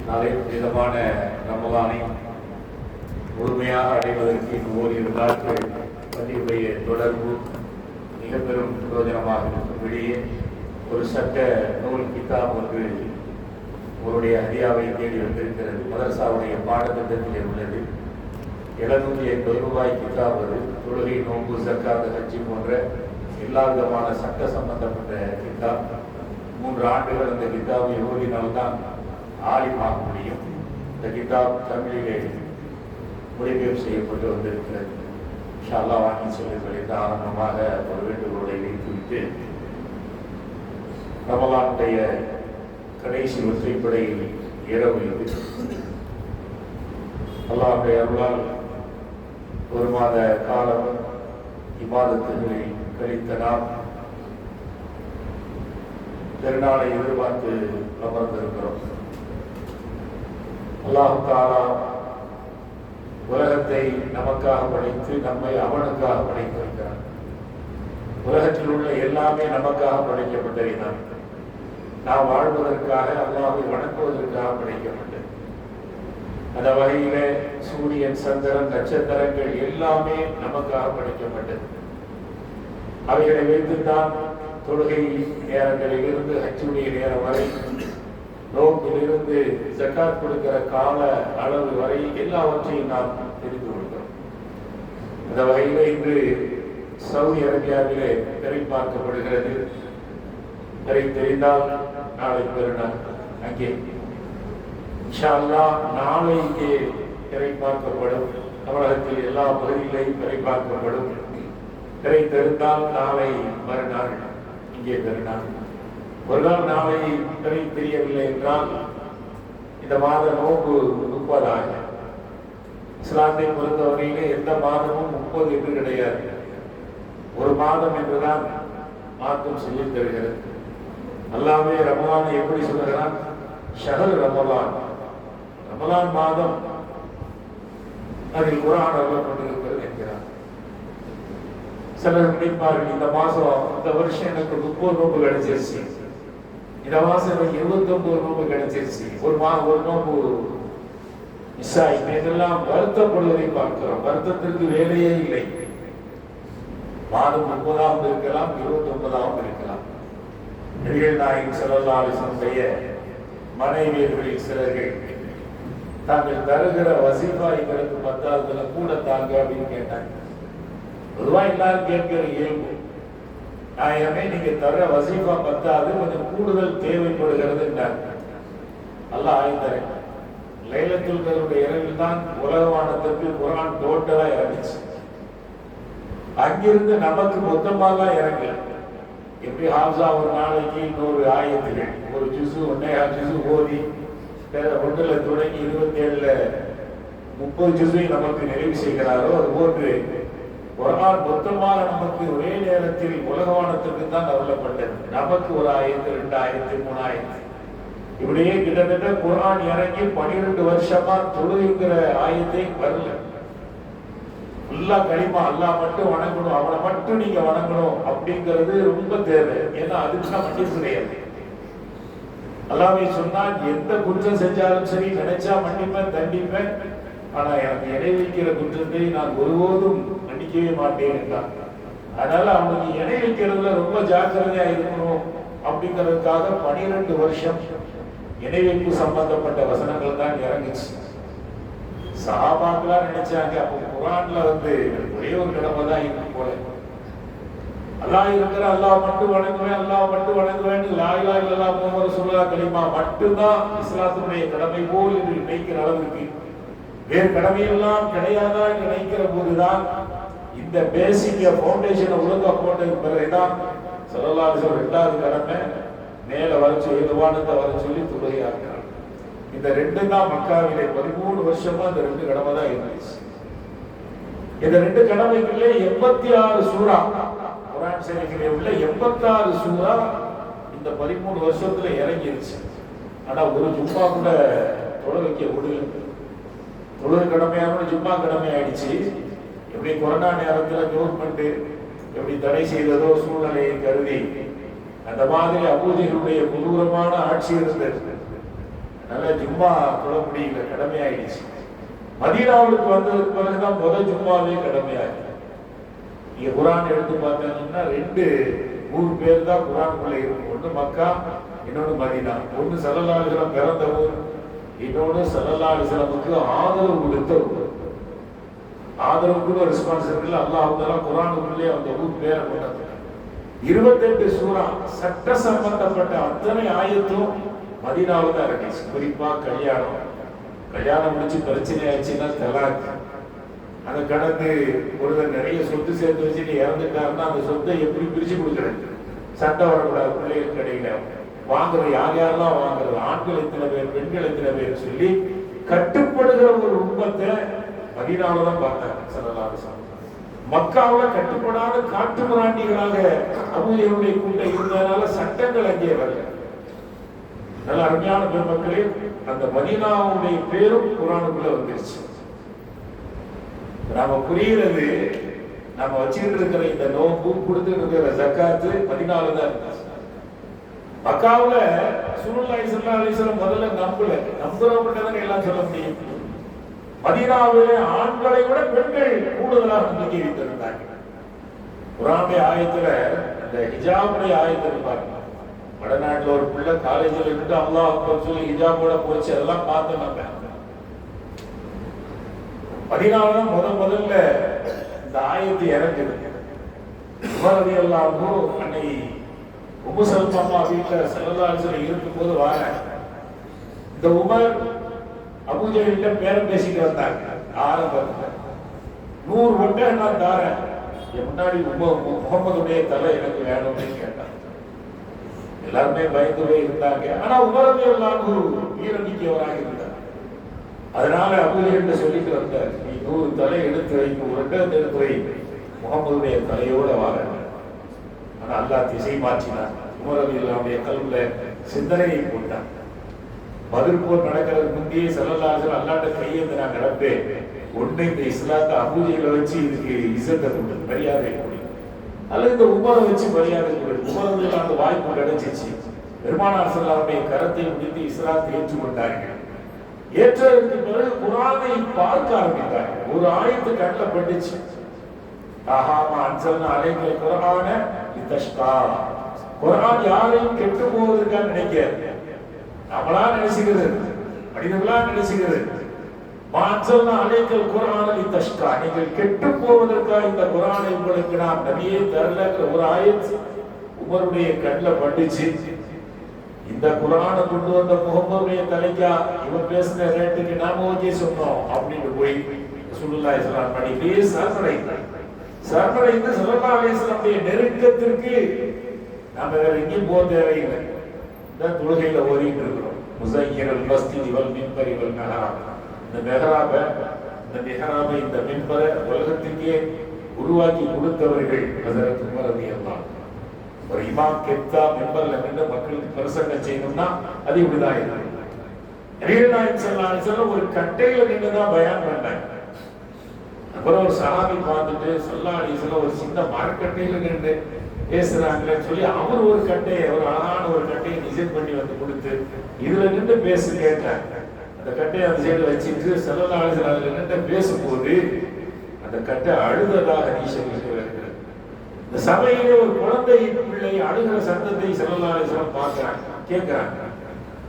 நாளை விதமான ரமலானை முழுமையாக அடைவதற்கு ஓரிரு நாட்கள் பள்ளியுடைய தொடர்பு மிக பெரும் பிரயோஜனமாக இருக்கும்படியே ஒரு சட்ட நூல் கிதாப் ஒன்று உங்களுடைய அதியாவை தேடி வந்திருக்கிறது. மதரசாவுடைய பாடத்திட்டத்திலே உள்ளது. 780 ரூபாய் கிதாப். அது தொழுகை, நோன்பு, சக்காத், ஹஜ்ஜி போன்ற எல்லா விதமான சட்ட சம்பந்தப்பட்ட கிதாப். 3 ஆண்டுகள் அந்த கிதாபை ஓதினால்தான் ஆலிமாக முடியும். இந்த கிதாப் தமிழிலே மொழிபெயர்ப்பு செய்யப்பட்டு வந்திருக்கிறது. இன்ஷா அல்லாஹ் வாங்கி செல்லுங்கள் என்று ஆரம்பமாக ஒரு வேண்டுகோளை வைத்துவிட்டு, ரமலானுடைய கடைசி ஒற்றைப்படை இரவு இது. அல்லாஹ்வுடைய அருளால் ஒரு மாத காலம் இபாதத்துகளில் கழித்த நாம் பெருநாளை எதிர்பார்த்து அமர்ந்திருக்கிறோம். அல்லாஹ் தஆலா உலகத்தை நமக்காக படைத்து நம்மை அவனுக்காக படைத்திருக்கிறார். உலகத்தில் உள்ள எல்லாமே நமக்காக படைக்கப்பட்டதுதான். நாம் வாழ்வதற்காக, அல்லாஹ்வை வணங்குவதற்காக படைக்கப்பட்டது. அந்த வகையில சூரியன், சந்திரன், நட்சத்திரங்கள் எல்லாமே நமக்காக படைக்கப்பட்டது. அவைகளை வைத்துத்தான் தொழுகை நேரங்களில் இருந்து ஹஜ்ஜுடைய நேரம் வரை, நோக்கிலிருந்து ஜக்காத் கொடுக்கிற கால அளவு வரை எல்லாவற்றையும் நாம் தெரிந்து கொள்கிறோம். அந்த வகையில் இன்று சவுதி அரேபியாவிலே திரை பார்க்கப்படுகிறது. திரை தெரிந்தால் நாளை பெருநாள். அங்கே இன்ஷா அல்லாஹ் நாளை இங்கே திரை பார்க்கப்படும். தமிழகத்தில் எல்லா பகுதிகளையும் திரை பார்க்கப்படும். திரை தெரிந்தால் நாளை மறுநாள் இங்கே பெருநாள். ஒரு நாள் நாளை திரை தெரியவில்லை என்றால் இந்த மாத நோன்பு 30 இஸ்லாத்தை பொறுத்தவரையிலே எந்த மாதமும் 30 என்று கிடையாது. ஒரு மாதம் என்றுதான் மார்க்கம் சொல்லித் தருகிறது. அல்லாஹ்வே ரமலானை எப்படி சொல்லுகிறான்? ஷஹர் ரமலான், ரமலான் மாதம், அதில் குர்ஆன் அருளப்பட்டிருக்கிறது என்கிறார். சிலர் நினைப்பார்கள், இந்த மாசம், இந்த வருஷம் எனக்கு 30 நோன்பு கிடைச்சிருச்சு, இந்த மாசம் எனக்கு 29 நோன்பு கிடைச்சிருச்சு, ஒரு நோன்பு மிஸ் ஆயிட்டு, இதெல்லாம் வருத்தப்படுவதை பார்க்கிறோம். வருத்தத்திற்கு வேலையே இல்லை. மாதம் 30ஆவது இருக்கலாம், 29ஆவது இருக்கலாம். நபிகள் நாயகம் ஸல்லல்லாஹு அலைஹி வஸல்லம் மனைவியர்களில் சிலர்கள் தாங்கள் தருகிற வசீஃபா எங்களுக்கு 10ஆவதுல கூட தாங்க அப்படின்னு கேட்டாங்க. பொதுவாக எல்லாரும் கேட்கிற இயல்பு, நாயகமே நீங்க தர வசீஃபா 10ஆவது, கொஞ்சம் கூடுதல் தேவைப்படுகிறது என்றார். அல்லாஹ் ஆயத்தரேன். லைலத்துல் கத்ருடைய இரவில் தான் உலகவானத்திற்கு குர்ஆன் டோட்டலா இறங்குச்சு. அங்கிருந்து நமக்கு மொத்தமாக இறங்கல. எப்படி ஹாஃபிஸா ஒரு நாளைக்கு 100 ஆயத்துகள், ஒரு ஜுஸு 1.5 ஜுஸு ஓதி 1ல தொடங்கி 27ல 30 ஜுஸை நமக்கு நிறைவு செய்கிறாரோ, அதுபோன்று குர்ஆன் மொத்தமாக நமக்கு ஒரே நேரத்தில் உலகவானத்திற்கு தான் அருளப்பட்டது. நமக்கு ஒரு ஆயத்து, 2 ஆயத்து, 3 ஆயத்து, இப்படியே கிட்டத்தட்ட குர்ஆன் இறங்கி 12 வருஷமா தொழுகிற ஆயத்தை வரல. ஃபுல்லா கலிமா, அல்லாஹ் மட்டும் வணங்கணும், அவனை மட்டும் நீங்க வணங்கணும் அப்படிங்கிறது ரொம்ப தேவை. ஏன்னா அதுக்கு தான் மன்னிப்பு கிடையாது. அல்லாஹ்வே சொன்னான், எந்த குற்றம் செஞ்சாலும் சரி நினைச்சா மன்னிப்பேன், தண்டிப்பேன், ஆனா எனக்கு இணை வைக்கிற குற்றத்தை நான் ஒருபோதும் மன்னிக்கவே மாட்டேன் என்றான். அதனால அவனுக்கு இணை வைக்கிறதுல ரொம்ப ஜாக்கிரதையா இருக்கணும் அப்படிங்கிறதுக்காக 12 வருஷம் இணை வைப்பு சம்பந்தப்பட்ட வசனங்கள் தான் இறங்குச்சு. சஹாபாக்களா நினைச்சாங்க, அப்போ குர்ஆன்ல ஒரே ஒரு கடமை தான் இருக்கு போல. அல்லாஹ் இருக்கிற, அல்லாஹ் மட்டும் வணங்குவேன், அல்லாஹ் மட்டும் வணங்குவேன், லா இலாஹ இல்லல்லாஹ் முஹம்மது ரசூலுல்லாஹ் கலிமா மட்டும்தான் இஸ்லாத்துடைய கடமை போல் என்று நினைக்கிற அளவுக்கு வேறு கடமையெல்லாம் கிடையாதா நினைக்கிற போதுதான் இந்த பேசிக் ஃபவுண்டேஷனை ஒழுங்கா போட்டதுக்கு பிறகுதான் ஸல்லல்லாஹு அலைஹி வஸல்லம் 2வது கடமை மேல வர சொல்லி, துவானத்தை வர சொல்லி தொழுகையாக்குறாங்க. இந்த 2 தான் மக்காவிலே 13 வருஷமா இந்த 2 கடமை தான் இருந்துச்சு. இந்த 2 கடமைக்குள்ளே 86 சூரா, குர்ஆன் ஷரீஃபிலே உள்ள 86 சூரா இந்த 13 வருஷத்துல இறங்கிருச்சு. ஆனா ஒரு ஜும்மா கூட தொழ வைக்க முடியல. தொழுகை கடமையான ஜும்மா கடமை ஆயிடுச்சு. எப்படி கொரோனா நேரத்தில் கவர்மெண்ட் எப்படி தடை செய்ததோ சூழ்நிலையை கருதி, அந்த மாதிரி அபூஜைகளுடைய கொடூரமான ஆட்சி இருந்தது. நல்ல ஜும்மா தொழ முடியல, கடமையாயிடுச்சு. மதீனாவுக்கு வந்ததுக்கு பிறகுதான் முதல் ஜும்மாவே கடமையாயிடுச்சு. நீங்க குரான் எடுத்து பார்த்தீங்கன்னா 2 ஊர் பேர் தான் குரானுக்குள்ள இருக்கும். ஒன்று மக்கா, இன்னொன்று மதீனா. ஒன்று ஸல்லல்லாஹு அலைஹி வஸல்லம் பிறந்த ஊர், இன்னொன்று ஸல்லல்லாஹு அலைஹி வஸல்லமுக்கு ஆதரவு கொடுத்த ஊர். ஆதரவுக்கு ரெஸ்பான்சிபிலிட்டி அல்லாஹ் தஆலா குரானுக்குள்ளே அந்த ஊர் பேரை கொண்டாங்க. 28 சூரா சட்ட சம்பந்தப்பட்ட அத்தனை ஆயத்தும் மதீனாவில் தான் இறங்கிச்சு. குறிப்பா கல்யாணம் முடிச்சு பிரச்சனை ஆச்சுன்னா தலாக், அதை கடந்து ஒருவர் நிறைய சொத்து சேர்த்து வச்சுட்டு இறந்துட்டாருன்னா அந்த சொத்தை எப்படி பிரிச்சு கொடுக்குறது, சட்டம் வரக்கூடாது, பிள்ளைகள் கிடையில வாங்குறது, யாரெல்லாம் வாங்குறது, ஆண்கள் எத்தனை பேர், பெண்கள் எத்தனை பேர் சொல்லி கட்டுப்படுகிற ஒரு உண்மத்தை மதீனாவில் தான் பார்த்தாங்க ஸல்லல்லாஹு அலைஹி வஸல்லம். மக்காவில் கட்டுப்படாத காட்டு மிராண்டிகளாக அபூஜஹலுடைய கூட்டம் இருந்ததுனால சட்டங்கள் அங்கே வரல. நல்ல அருமையான பெருமக்களே, அந்த மதீனாவுடைய பேரும் குரானுக்குள்ள வந்துருச்சு. நாம புரிகிறது, நம்ம வச்சுக்கிட்டு இருக்கிற இந்த நோம்பு, கொடுத்துட்டு இருக்கிற ஜக்காத்து மதீனாவில் தான் இருந்துச்சு. மக்காவுல ரசூலுல்லாஹி ஸல்லல்லாஹு அலைஹி வஸல்லம் முதல்ல நம்புறவங்க தான் எல்லாம் சொல்ல முடியும். மதீனாவிலே ஆண்களை விட பெண்கள் கூடுதலாக நம்பிக்கை வைத்திருந்தாங்க. குர்ஆனுடைய ஆயத்துல அந்த ஹிஜாபுடைய ஆயத்தை பாருங்க. வடநாட்டுல ஒரு பிள்ளை காலேஜில் இருந்து அல்லாஹ் அக்பர் சொல்லி ஹிஜாபோட போச்சு, அதெல்லாம் பார்த்தோம். நம்ம மதீனாவுல முதல்ல இந்த ஆயத்தை இறங்குது. உமர் ரலியல்லாஹு அன்னை உம்மு சல்மா வீட்டுல ஸல்லல்லாஹு அலைஹி வஸல்லம் இருக்கும்போது வாராங்க. இந்த உமர் அபூஜஹல்கிட்ட பேரம் பேசிட்டு வந்தாங்க. ஆரம்பத்துல 100 ஒட்டை நான் தாரேன், என் முன்னாடி முகமதுடைய தலை எனக்கு வேணும்னு கேட்டாங்க. எல்லாருமே பயந்து போய் இருந்தாங்க. ஆனா உமர் ரலியல்லாஹு வீரமிக்கவராக இருந்தார். அதனால அபூஜஹல்கிட்ட சொல்லிட்டு வந்தார், நீ 100 தலை எடுத்து வைக்கும், ஒரு ஒட்டகத்தை எடுத்து வை, முகமதுடைய தலையோட வாராங்க. ஆனா அல்லாஹ் திசை மாற்றினார். உமர் ரலியல்லாஹுடைய கல்வில சிந்தனையை போட்டார். பதில் போர் நடக்கிறதுக்கு முந்தையே ஸல்லல்லாஹு அலைஹி வஸல்லம் அல்லாஹ்ட்ட கையேந்தி நான் நடப்பேன், ஒண்ணு இந்த இஸ்லாத்தை அபூஜஹலை வச்சு இதுக்கு இஸ்ஸத்தை கொடு, மரியாதை கொடு, அல்லது இந்த உமரை வச்சு மரியாதை கொடு. உமருக்கு அந்த வாய்ப்பு கிடைச்சிச்சு. பெருமானார் ஸல்லல்லாஹுடைய கரத்தை முடித்து இஸ்லாத்தை ஏற்றுக்கொண்டார்கள். ஏற்றதற்கு பிறகு குர்ஆனை பார்க்க ஆரம்பித்தார்கள். ஒரு ஆயத்து கண்ணில் பட்டுச்சு, ஆஹாமா அன்சல்னா அலைக்கல் குர்ஆன லிதஷ்கா. குர்ஆன் யாரையும் கெட்டு போவதற்காக நினைக்காது, நம்மளா நினைச்சுக்கிறது, மனிதர்களா நினைச்சுக்கிறது. மான்சல்னா அலைக்கல் குர்ஆன லிதஷ்கா, நீங்கள் கெட்டு போவதற்காக இந்த குர்ஆனை உங்களுக்கு நாம் நபியே தரலங்கிற ஒரு ஆயத்து உமருடைய கண்ணில் பட்டுச்சு. இந்த குர்ஆனை கொண்டு வந்த முகமதுடைய தலைக்கா இவன் பேசுற ரேட்டுக்கு நாம ஓகே சொன்னோம் அப்படின்னு போய் ரசூலுல்லாஹி ஸல்லல்லாஹு அலைஹி வஸல்லம் சரணடைந்து ஸல்லல்லாஹு அலைஹி வஸல்லம் நெருக்கத்திற்கு நாம வேற எங்கேயும் போக தேவையில்லை. இந்த தொழுகையில ஓதிட்டு இருக்கிறோம், முஸய்யிரல் மஸ்ஜிதி வல் மின்பரி வல் மெஹராப். இந்த மெஹராபை இந்த மின்பரை உலகத்துக்கே உருவாக்கி கொடுத்தவர்கள் ஹஸரத் உமர் ரலியல்லாஹு அன்ஹு. ஒரு இமாம் கெத்தா மெம்பர்ல நின்று மக்களுக்கு பிரசங்கம் செய்யணும்னா அது இப்படிதான் இருக்கு. நபிகள் நாயகம் ஸல்லல்லாஹு அலைஹி வஸல்லம் ஒரு கட்டையில நின்றுதான் பயான் பண்ணாங்க. அப்புறம் ஒரு சஹாபி பார்த்துட்டு ஸல்லல்லாஹு அலைஹி வஸல்லம் ஒரு சின்ன மரக்கட்டையில நின்று பேசுறாங்கன்னு சொல்லி அவர் ஒரு கட்டையை, ஒரு அழகான ஒரு கட்டையை டிசைன் பண்ணி வந்து கொடுத்து இதுல நின்று பேசு கேட்டாங்க. அந்த கட்டையை அந்த சைடு வச்சுட்டு ஸல்லல்லாஹு அலைஹி வஸல்லம் அதுல நின்று பேசும்போது அந்த கட்டை அழுததாக ஹதீஸ்ல இருக்கிறது. இந்த சபையிலே ஒரு குழந்தை பிள்ளை அழுகிற சத்தத்தை ஸல்லல்லாஹு அலைஹி வஸல்லம் பார்க்கறாங்க, கேட்கறாங்க.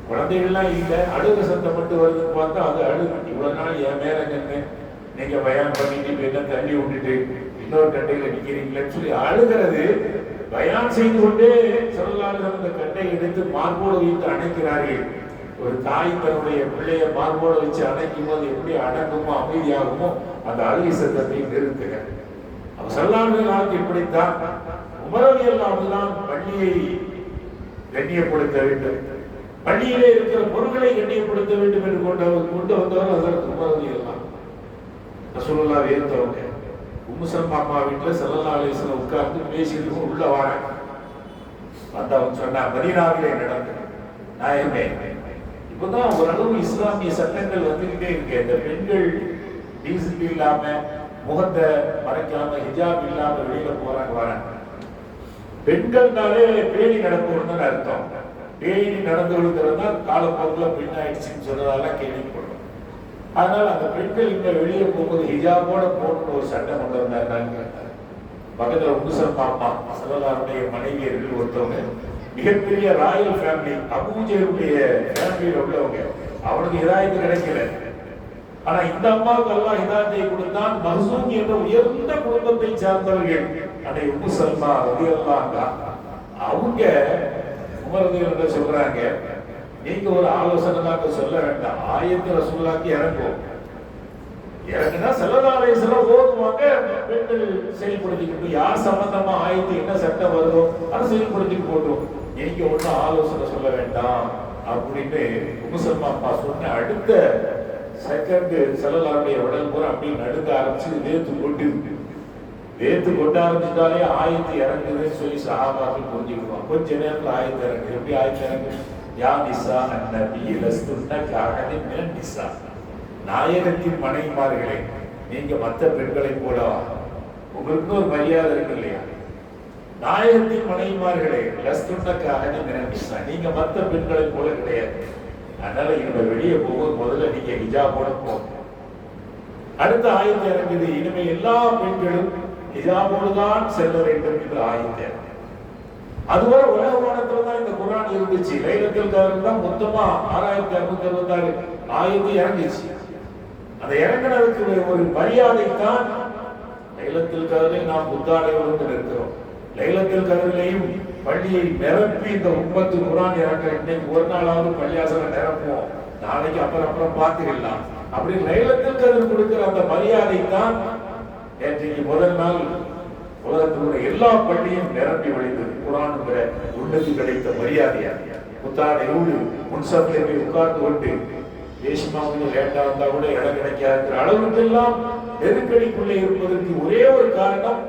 குழந்தைகள்லாம் இல்லை, அழுகிற சத்தம் மட்டும் வருதுன்னு பார்த்தா அது அழுகு. இவ்வளவு நாள் என் மேல நின்று நீங்க பயான் பண்ணிட்டு இப்ப என்ன தள்ளி விட்டுட்டு இன்னொரு கட்டையில நிக்கிறீங்களேன்னு சொல்லி அழுகிறது. பயான் செய்து கொண்டே ஸல்லல்லாஹு அலைஹி வஸல்லம் அந்த கட்டையை எடுத்து மார்போடு வைத்து அணைக்கிறார்கள். ஒரு தாய் தன்னுடைய பிள்ளைய மார்போடு வச்சு அணைக்கும் போது எப்படி அடங்குமோ அமைதியாகுமோ அந்த அழுகை சத்தத்தை நிறுத்துகிறார். அப்ப ஸல்லல்லாஹு அலைஹி வஸல்லம் இப்படித்தான் உமர் ரலியல்லாஹு அன்ஹு பள்ளியை கண்ணியப்படுத்த வேண்டும், பள்ளியிலே இருக்கிற பொருட்களை கண்ணியப்படுத்த வேண்டும் என்று கொண்டு வந்தவர் ஹஸரத் உமர் ரலியல்லாஹு அன்ஹு. ரசூலுல்லாஹ் வேந்தவங்க உம்மு சல்மா அம்மா வீட்டில் ஸல்லல்லாஹு அலைஹி வஸல்லம் உட்கார்ந்து பேசிட்டு உள்ள வராங்க. வந்தவன் சொன்னா, மதீனாவிலே நடந்தது நாயகமே, இப்பதான் ஓரளவு இஸ்லாமிய சட்டங்கள் வந்துகிட்டே இருக்கு. இந்த பெண்கள் டீசல் இல்லாம முகத்தை மறைக்காம ஹிஜாப் இல்லாம வெளியில போறாங்க வராங்க. பெண்கள்னாலே பேணி நடப்பவர்னு அர்த்தம். பேணி நடந்து கொள்கிறதா காலப்போக்கில் பெண்ணாயிடுச்சுன்னு சொன்னதெல்லாம் கேள்விப்படுறோம். அதனால அந்த பெண்கள் இங்க வெளியே போகும்போது ஹிஜாபோட போகணும்னு ஒரு சட்டம் கொண்டு வந்தாங்க. பக்கத்துல உமுசல் மாமா சல்லல்லாஹுடைய மனைவியர்கள் ஒருத்தவங்க, மிகப்பெரிய ராயல் ஃபேமிலி, அபூஜருடைய ஃபேமிலியில் உள்ளவங்க. அவனுக்கு ஹிதாயத்து கிடைக்கல. ஆனா இந்த அம்மாவுக்கு அல்லாஹ் ஹிதாயத்தை கொடுத்தான். மஹ்சூம் என்ற உயர்ந்த குடும்பத்தை சார்ந்தவர்கள் அன்னை உம்மு சல்மா ரலியல்லாஹு அன்ஹா. அவங்க உமர் ரலியல்லாஹு அன்ஹு சொல்றாங்க, நீங்க ஒரு ஆலோசனை தான் சொல்ல வேண்டாம், ஆயத்து ரசூலுல்லாஹ்க்கு இறங்கும். இறங்குனா ஸல்லல்லாஹு அலைஹி வஸல்லம் ஓதுவாங்க, பெண்கள் செயல்படுத்திக்கிட்டு யார் சம்பந்தமா ஆயத்து என்ன சட்டம் வருதோ அதை செயல்படுத்திட்டு போட்டோம். நீங்க ஒன்றும் ஆலோசனை சொல்ல வேண்டாம் அப்படின்னு உம்மு சல்மா அப்பா சொன்ன அடுத்த செகண்ட் ஸல்லல்லாஹுடைய உடல் பூரா அப்படி நடுங்க ஆரம்பிச்சு வேத்து கொட்ட ஆரம்பிச்சுட்டாலே ஆயத்து இறங்குதுன்னு சொல்லி சஹாபாக்கள் புரிஞ்சுக்குவாங்க. கொஞ்ச நேரத்தில் ஆயத்து இறங்குது. எப்படி ஆயத்து இறங்குது? யா நிசா அந்நபி லஸ்துன்ன கஅஹதின் மினன் நிசா, நாயகத்தின் மனைவிமார்களே, நீங்க மற்ற பெண்களை போலவா, உங்களுக்கு ஒரு மரியாதை இருக்கு இல்லையா? நாயகத்தின் மனைவிமார்களே லஸ்துன்ன கஅஹதின் மினன் நிசா, நீங்க மற்ற பெண்களை போல கிடையாது. அதனால இவங்க வெளியே போகும்போது முதல்ல நீங்க ஹிஜாபோட போங்க. அடுத்த ஆயத்து இறங்குது, இனிமே எல்லா பெண்களும் ஹிஜாபோடு தான் செல்ல வேண்டும் என்று ஆயத்து. அதுவரை உலக வானத்துல தான் இந்த குர்ஆன் இருந்துச்சு. லைலத்துல் கத்ர் தான் மொத்தமா 6666 ஆயத்து இறங்கிச்சு. அந்த இறங்கினதுக்கு ஒரு மரியாதை தான் லைலத்துல் கத்ரில் நாம் புத்தாடையோடு இருக்கிறோம். லைலத்துல் கத்ரிலையும் பள்ளியை நிரப்பி இந்த உம்மத்து குர்ஆன் இறங்க, இன்னைக்கு ஒரு நாளாவது பள்ளியாசலை நிரப்புவோம், நாளைக்கு அப்புறம் பார்த்துக்கலாம். அப்படி லைலத்துல் கத்ர் கொடுக்கிற அந்த மரியாதை தான் நேற்றைக்கு முதல் நாள் உலகத்தில் எல்லா பள்ளியும் நிரம்பி வழிந்தது. குர்ஆனுங்கிற உள்ளது கிடைத்த மரியாதையா புத்தாடையோடு முன்சப்ல போய் உட்கார்ந்து கொண்டு தேசியமா கொஞ்சம் லேட்டா வந்தா கூட இடம் கிடைக்காதுங்கிற அளவுக்கெல்லாம் நெருக்கடிக்குள்ளே இருப்பதற்கு ஒரே ஒரு காரணம்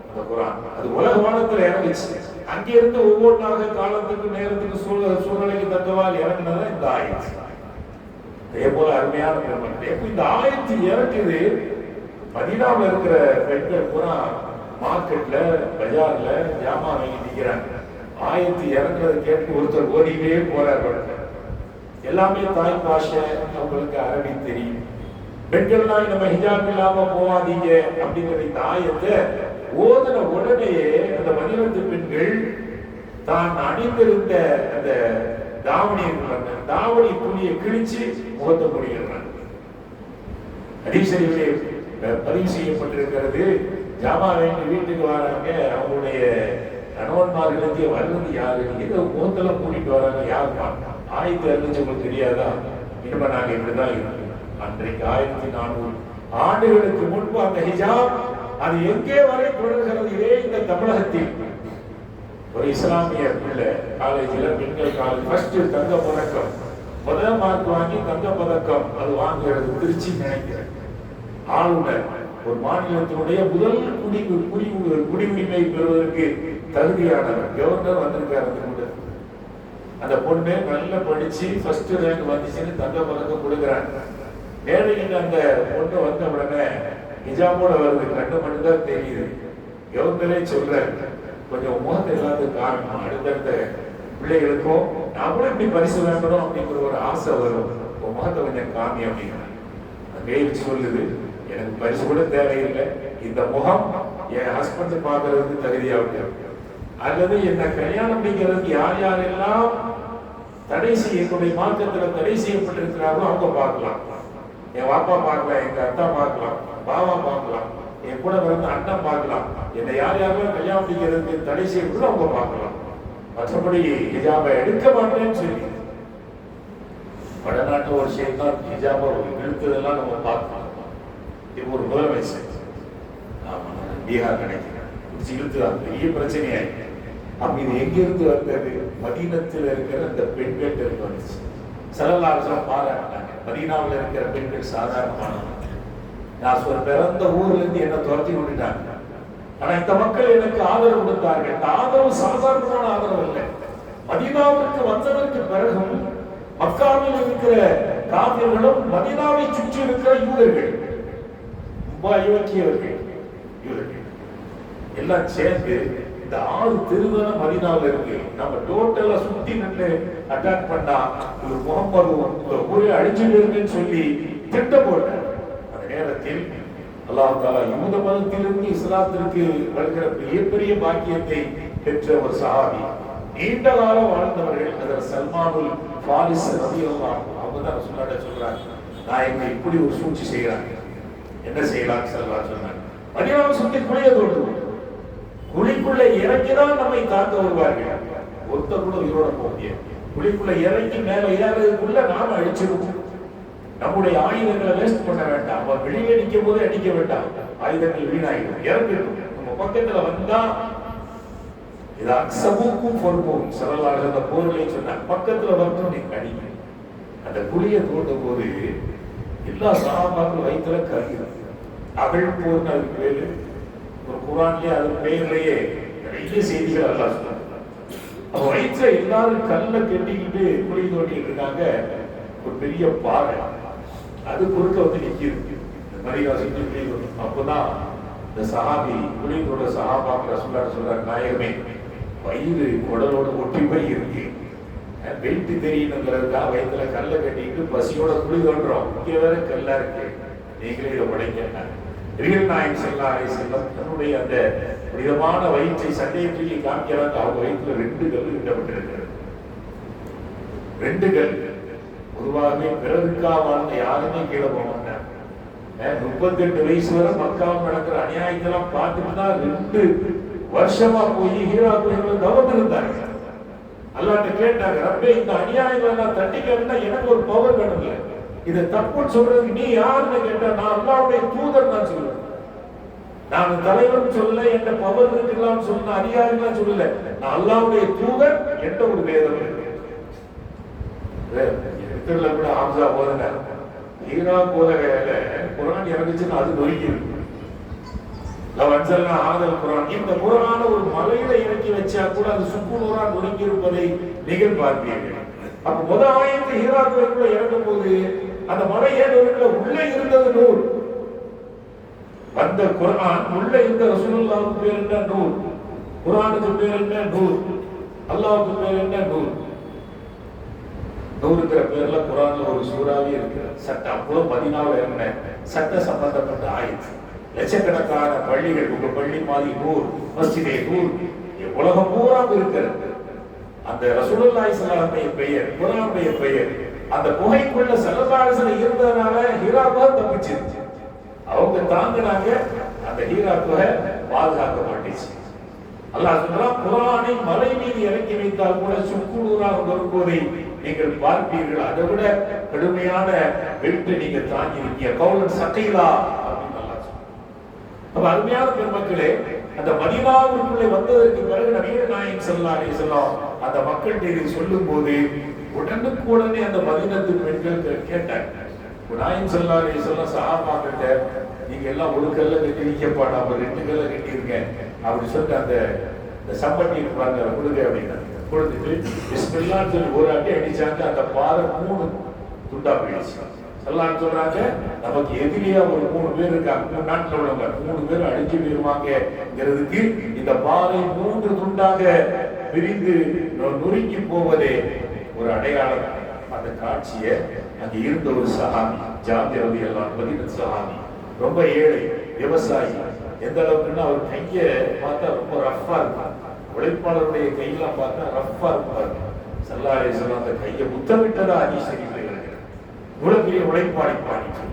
அந்த குர்ஆன். அது உலக வானத்தில் இறங்குச்சு. அங்கிருந்து ஒவ்வொன்றாக காலத்துக்கு நேரத்துக்கு சூழ்நிலைக்கு தக்கவாறு இறங்கினதான் இந்த ஆயத்து. அதே போல அருமையான பெருமக்களே, இந்த ஆயத்து இறக்குது. மதீனாவில் இருக்கிற பெண்கள் பூரா மார்க்கெட்ல பஜார்ல ஜாமா வாங்கி நிற்கிறாங்க. ஆயத்து இறங்குறதை கேட்டு ஒருத்தர் ஓடிக்கிட்டே போறாரு. எல்லாமே தாய் பாஷை, அவங்களுக்கு அரபி தெரியும். பெண்கள்லாம் நம்ம ஹிஜாப் இல்லாம போவாதீங்க அப்படிங்கிற இந்த ஆயத்தை ஓதுன உடனே அந்த மதீனத்து பெண்கள் தான் அணிந்திருந்த அந்த தாவணி துணியை கிழிச்சு முகத்தை முடிகிறாங்க. ஹதீஸிலே பதிவு செய்யப்பட்டிருக்கிறது. ஜாமா வேண்டி வீட்டுக்கு வராங்க, அவங்களுடைய கணவன்மார்களுக்கு வர்றது யாரு, ஏதோ முகத்துல கூட்டிட்டு வராங்க, யாருமா ஆயத்து அறிஞ்சு உங்களுக்கு தெரியாதா? இனிமே நாங்க இப்படிதான் இருக்கோம். அன்றைக்கு 1400 ஆண்டுகளுக்கு முன்பு அந்த ஹிஜாப் அது எங்கே வரை தொடர்கிறது? இதே இந்த தமிழகத்தில் ஒரு இஸ்லாமிய பிள்ளை காலேஜில், பெண்கள் காலேஜ் ஃபர்ஸ்ட் தங்க பதக்கம், முதல் மார்க் வாங்கி தங்க பதக்கம் அது வாங்குறது திருச்சி நினைக்கிறேன். ஆளுநர் ஒரு மாநிலத்தினுடைய முதல் குடியுரிமை பெறுவதற்கு தகுதியானவர் கவர்னர் வந்திருக்காரு. அந்த பொண்ணு நல்லா படிச்சு ஃபர்ஸ்ட் ரேங்க் வந்துச்சுன்னு தங்க பதக்கம் கொடுக்குறாங்க. மேடையில் அந்த பொண்ணு வந்த உடனே ஹிஜாபோட வருது, கண்ணு மட்டும் தான் தெரியுது. கவர்னரே சொல்றாரு, கொஞ்சம் முகத்தை எல்லாத்துக்கும் காரணம், அடுத்தடுத்த பிள்ளைகளுக்கும் நம்மளும் இப்படி பரிசு வாங்கணும் அப்படிங்கிற ஒரு ஆசை வரும், உன் முகத்தை கொஞ்சம் காமி அப்படின்னா. அந்த சொல்லுது, எனக்கு பரிசு கூட தேவையில்லை, இந்த முகம் என் ஹஸ்பண்ட் பார்க்கறதுக்கு தகுதியாக அல்லது என்ன கல்யாணம் அப்படிங்கிறதுக்கு யார் யாரெல்லாம் தடை செய்யக்கூடிய மார்க்கத்துல தடை செய்யப்பட்டிருக்கிறார்களோ அவங்க பார்க்கலாம். என் வாப்பா பார்க்கலாம், எங்க அத்தா பார்க்கலாம், பாவா பார்க்கலாம், என் கூட பிறந்த அண்ணன் பார்க்கலாம். என்னை யார் யாரெல்லாம் கல்யாணம் அப்படிங்கிறதுக்கு தடை செய்யப்படும் அவங்க பார்க்கலாம். மற்றபடி ஹிஜாபை எடுக்க மாட்டேன்னு சொல்லி வடநாட்டு ஒரு விஷயத்தான் ஹிஜாபை இழுத்ததெல்லாம் நம்ம பார்க்கலாம். இது ஒரு முதலமைச்சர் பீகார் நினைக்கிறேன் இழுத்துதான் பெரிய பிரச்சனையாயிருக்கு. அப்ப இது எங்கிருந்து வந்தது? மதீனத்தில் இருக்கிற இந்த பெண்கள் வந்துச்சு. ஸல்லல்லாஹு பாராட்டினாங்க, மதீனாவில் இருக்கிற பெண்கள் சாதாரணமானவங்க. நான் பிறந்த ஊர்ல இருந்து என்ன துரத்தி விட்டுட்டாங்க, ஆனா இந்த மக்கள் எனக்கு ஆதரவு கொடுத்தார்கள். இந்த ஆதரவு சாதாரணமான ஆதரவு இல்லை. மதீனாவிற்கு வந்ததற்கு பிறகும் மக்காவில் இருக்கிற காவியர்களும் மதீனாவை சுற்றி இருக்கிற யூதர்கள், ரொம்ப அயோக்கியவர்கள், இவர்கள் எல்லாம் சேர்ந்து இந்த இந்த 6 தெருதான மதீனாவில் இருக்கு. நம்ம டோட்டலா சுத்தி நின்று அட்டாக் பண்ணா ஒரு முகமது இந்த ஊரை அழிச்சுடுன்னு சொல்லி திட்டம் போட்டார். அந்த நேரத்தில் அல்லாஹ் தஆலா யூத மதத்திலிருந்து இஸ்லாத்திற்கு வருகிற மிகப்பெரிய பாக்கியத்தை பெற்ற ஒரு சஹாபி, நீண்ட காலம் வாழ்ந்தவர்கள், அதில் சல்மானுல் ஃபாரிஸ் ரலியல்லாஹு அன்ஹு. அவங்க தான் ரசூலுல்லாஹ் சொல்றாங்க, நான் எங்க இப்படி ஒரு சூழ்ச்சி செய்யறாங்க, என்ன செய்யலாம் ஸல்லல்லாஹு சொன்னாங்க. மதீனாவை சுத்தி குழிய தோண்டுவோம், குழிக்குள்ள இறங்கிதான் நம்மை தாக்க வருவார்கள். ஒருத்தர் கூட உயிரோட போக முடியாது. குழிக்குள்ள இறங்கி மேல ஏறதுக்குள்ள நாம அழிச்சிருவோம். நம்முடைய ஆயுதங்களை வேஸ்ட் பண்ண வேண்டாம். அவன் வெளியே நிற்கும் போது அடிக்க வேண்டாம், ஆயுதங்கள் வீணாயிடும், இறங்கிடும். நம்ம பக்கத்துல வந்தா இது அக்ஸபுக்கும் பொறுப்போம் ஸல்லல்லாஹு அந்த போர்களை சொன்ன பக்கத்துல வந்து நீ அடிங்க. அந்த குழியை தோண்டும் போது எல்லா சஹாபாக்கள் வயிற்றுல கருகிறது. அகழ் போர்னு அதுக்கு பேரு. ஒரு குர்ஆன்லயே அது பெயர்லயே நிறைய செய்திகள் அல்லாஹ் சொல்றாங்க. அப்ப வயிற்றுல எல்லாரும் கல்ல கட்டிக்கிட்டு குழி தோண்டிட்டு இருக்காங்க. ஒரு பெரிய பாறை அது குறுக்க வந்து நிற்கிது. இந்த மாதிரி செஞ்சு குழி தோண்டும். அப்போதான் இந்த சஹாபி குழி தோண்ட சஹாபாக்கு ரசூலுல்லாஹ் சொல்றாங்க, நாயகமே வயிறு குடலோட ஒட்டி போய் இருக்கு, வெயிட்டு தெரியணுங்கிறதுக்காக வயிற்றுல கல்ல கட்டிக்கிட்டு பசியோட குழி தோன்றோம், இங்கே வேற கல்லா இருக்கு, நீங்களே இதை உடைக்க. நாயகம் ஸல்லல்லாஹு அலைஹி வஸல்லம் தன்னுடைய அந்த விதமான வயிற்றை சண்டையை தூக்கி காமிக்கிறாங்க. அவங்க வயிற்றுல 2 கல் விடப்பட்டிருக்கிறது. 2 கல். பொதுவாகவே பிறருக்காக வாழ்ந்த யாருமே கீழே போக மாட்டாங்க. 38 வயசு வரை மக்காவில் நடக்கிற அநியாயத்தெல்லாம் பார்த்துட்டு தான் 2 வருஷமா போய் ஹீரா கோயில்ல தவம் இருந்தாங்க. அல்லாஹ்ட்ட கேட்டாங்க, ரப்பே இந்த அநியாயங்களை எல்லாம் தட்டிக்கணும்னா எனக்கு ஒரு பவர் வேணும்ல, இதை தப்புன்னு சொல்றதுக்கு நீ யாருன்னு கேட்டா, நான் அல்லாஹ்வுடைய தூதர் தான் சொல்லுவேன். நான் தலைவன் சொல்லல, என்ற பவர் இருக்குன்னு சொன்ன அதிகாரிலாம் சொல்லல, நான் அல்லாஹ்வுடைய தூதர் என்ற ஒரு வேதம் இருக்கு. எத்தனை கூட ஹம்சா போதன ஹீரா போதகையில குர்ஆன் இறங்குச்சுன்னு அது நொறுக்கிருக்கு. இந்த குர்ஆன ஒரு மலையில இறக்கி வச்சா கூட அது சுக்குநூறா நொறுங்கி இருப்பதை நீங்கள் பார்ப்பீர்கள். அப்ப முதல் ஆயத்து ஹீரா கோயிலுக்குள்ள இறங்கும் போது அந்த மலை ஏன் உள்ளே இருந்தது நூல். வந்த குர்ஆன் உள்ள இருந்த ரசூலுல்லாஹ்வுக்கு பேர் என்ன? நூல். குர்ஆனுக்கு பேர் என்ன? நூல். அல்லாஹ்வுக்கு பேர் என்ன? நூல். நூறுங்கிற பேர்ல குர்ஆன்ல ஒரு சூறாவே இருக்கு. சட்ட அப்போ மதீனாவுல இருந்த சட்ட சம்பந்தப்பட்ட ஆயத்து. லட்சக்கணக்கான பள்ளிகள், உங்க பள்ளி மாதிரி நூர், மஸ்ஜிதே நூர் உலகம் பூரா இருக்கிறது. அந்த ரசூலுல்லாஹி ஸல்லல்லாஹு அலைஹி பெயர், குர்ஆனுடைய பெயர், அந்த குகைக்குள்ள ஸல்லல்லாஹு அலைஹி வஸல்லம் இருந்ததனால ஹீரா குகை தப்பிச்சிருச்சு. அவங்க தாங்கினாங்க, அந்த ஹீரா குகை பாதுகாக்க மாட்டேச்சு. அல்லாஹ் சொல்றான், குர்ஆனை மலை மீது இறக்கி வைத்தால் கூட சுக்குநூறாக வரும்போதை நீங்கள் பார்ப்பீர்கள், அதை விட கடுமையான வெயிட்டை நீங்க தாங்கி இருக்கீங்க. கௌலன் சகைலா அப்படின்னு அல்லாஹ் சொல்றான். அப்ப அருமையான பெருமக்களே, அந்த மதீனாவுக்குள்ளே வந்ததற்கு பிறகு நபிகள் நாயகம் ஸல்லல்லாஹு அலைஹி வஸல்லம் அந்த மக்கள்கிட்ட இதை சொல்லும் போது உடனுக்குடனே அந்த மதீனத்து பெண்கள் கேட்டாங்க. நாயகம் ஸல்லல்லாஹு அலைஹி வஸல்லம் சஹாபாக்கிட்ட, நீங்க எல்லாம் ஒரு கல்ல கட்டி வைக்கப்பா, நான் 2 கல்ல கட்டியிருக்கேன் அப்படி சொல்லிட்டு அந்த சம்பட்டி பாருங்க கொடுங்க அப்படின்னா கொடுத்துட்டு பிஸ்மில்லான்னு சொல்லி ஒரு அடி அடிச்சாங்க. அந்த பாறை 3 துண்டா போயிடுச்சு. ஸல்லல்லாஹு சொல்றாங்க, நமக்கு எதிரியா ஒரு 3 பேர் இருக்காங்க, 3 நாட்டில் உள்ளவங்க, 3 பேர் அடிச்சு போயிருவாங்கிறதுக்கு இந்த பாறை 3 துண்டாக பிரிந்து நொறுங்கி போவதே ஒரு அடையாளம். அந்த காட்சியை அங்க இருந்த ஒரு சஹாபி, ஜாபிர் ரலியல்லாஹு அன்ஹு, மதீனா சஹாபி, ரொம்ப ஏழை விவசாயி. எந்த அளவுக்குன்னா அவர் கையை பார்த்தா ரொம்ப ரஃப்பா இருக்கும். உழைப்பாளருடைய கையெல்லாம் பார்த்தா ரஃப்பா இருப்பாரு. ஸல்லல்லாஹு அலைஹி வஸல்லம் அந்த கையை முத்தமிட்டதா ஹதீஸ் ஷரீஃப்ல இருக்கு. இவ்வளவு பெரிய உழைப்பாளி பாடிச்சு.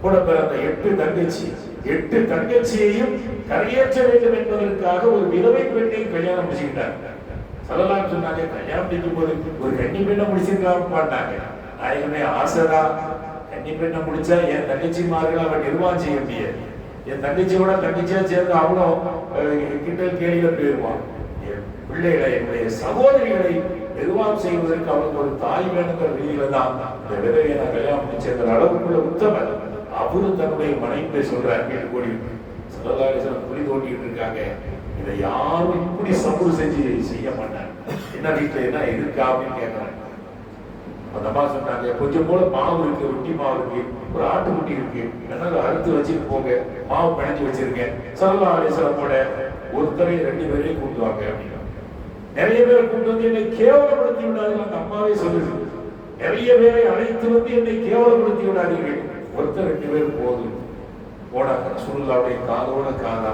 கூட பிறந்த 8 தங்கச்சியையும் கரையேற்ற வேண்டும் என்பதற்காக ஒரு விதவை பெண்ணை கல்யாணம் முடிச்சுக்கிட்டாங்க. ஸல்லல்லாஹு சொன்னாங்க, கல்யாணம் முடிக்கும் போது ஒரு கன்னி பெண்ணை முடிச்சிருக்கான்னு பாடினாங்க. நாயகமே ஆசைதா, கன்னி பெண்ணை முடிச்சா என் தங்கச்சிமார்கள் அவன் நிர்வாகம் செய்ய முடியாது. என் தங்கச்சியோட தங்கச்சியா சேர்ந்து அவனும் கிண்டல் கேலியில போயிருவான். என் பிள்ளைகளை, என்னுடைய சகோதரிகளை நிர்வாகம் செய்வதற்கு அவனுக்கு ஒரு தாய் வேணுங்கிற ரீதியில தான் இந்த விதவையை நான் கல்யாணம் முடிச்ச அளவுக்குள்ள உத்தமர். அவரும் தன்னுடைய மனைவி சொல்றார், வீட்டு கோடி ஸல்லல்லாஹு அலைஹி வஸல்லம் குழி தோண்டிட்டு இருக்காங்க, இதை யாரும் இப்படி சபூர் செஞ்சு செய்ய மாட்டாங்க, என்ன வீட்டுல என்ன இருக்கா அப்படின்னு கேட்கறாங்க. அந்த அம்மா சொன்னாங்க, கொஞ்சம் போல மாவு இருக்கு, ரொட்டி மாவு இருக்கு, ஒரு ஆட்டுக்குட்டி இருக்கு, என்ன அறுத்து வச்சுட்டு போங்க, மாவு பிணைஞ்சு வச்சிருக்கேன். ஸல்லல்லாஹு அலைஹி வஸல்லமோட ஒருத்தரை 2 பேரையும் கூட்டுவாங்க அப்படின்னா நிறைய பேரை கூட்டு வந்து என்னை கேவலப்படுத்தி விடாதீர்கள். அந்த அம்மாவே சொல்லுது, நிறைய பேரை அழைத்து வந்து என்னை கேவலப்படுத்தி விடாதீர்கள், ஒருத்தர் 2 பேர் போதும். போனாங்க. ரசூலுல்லாஹ்வுடைய காதோட காதா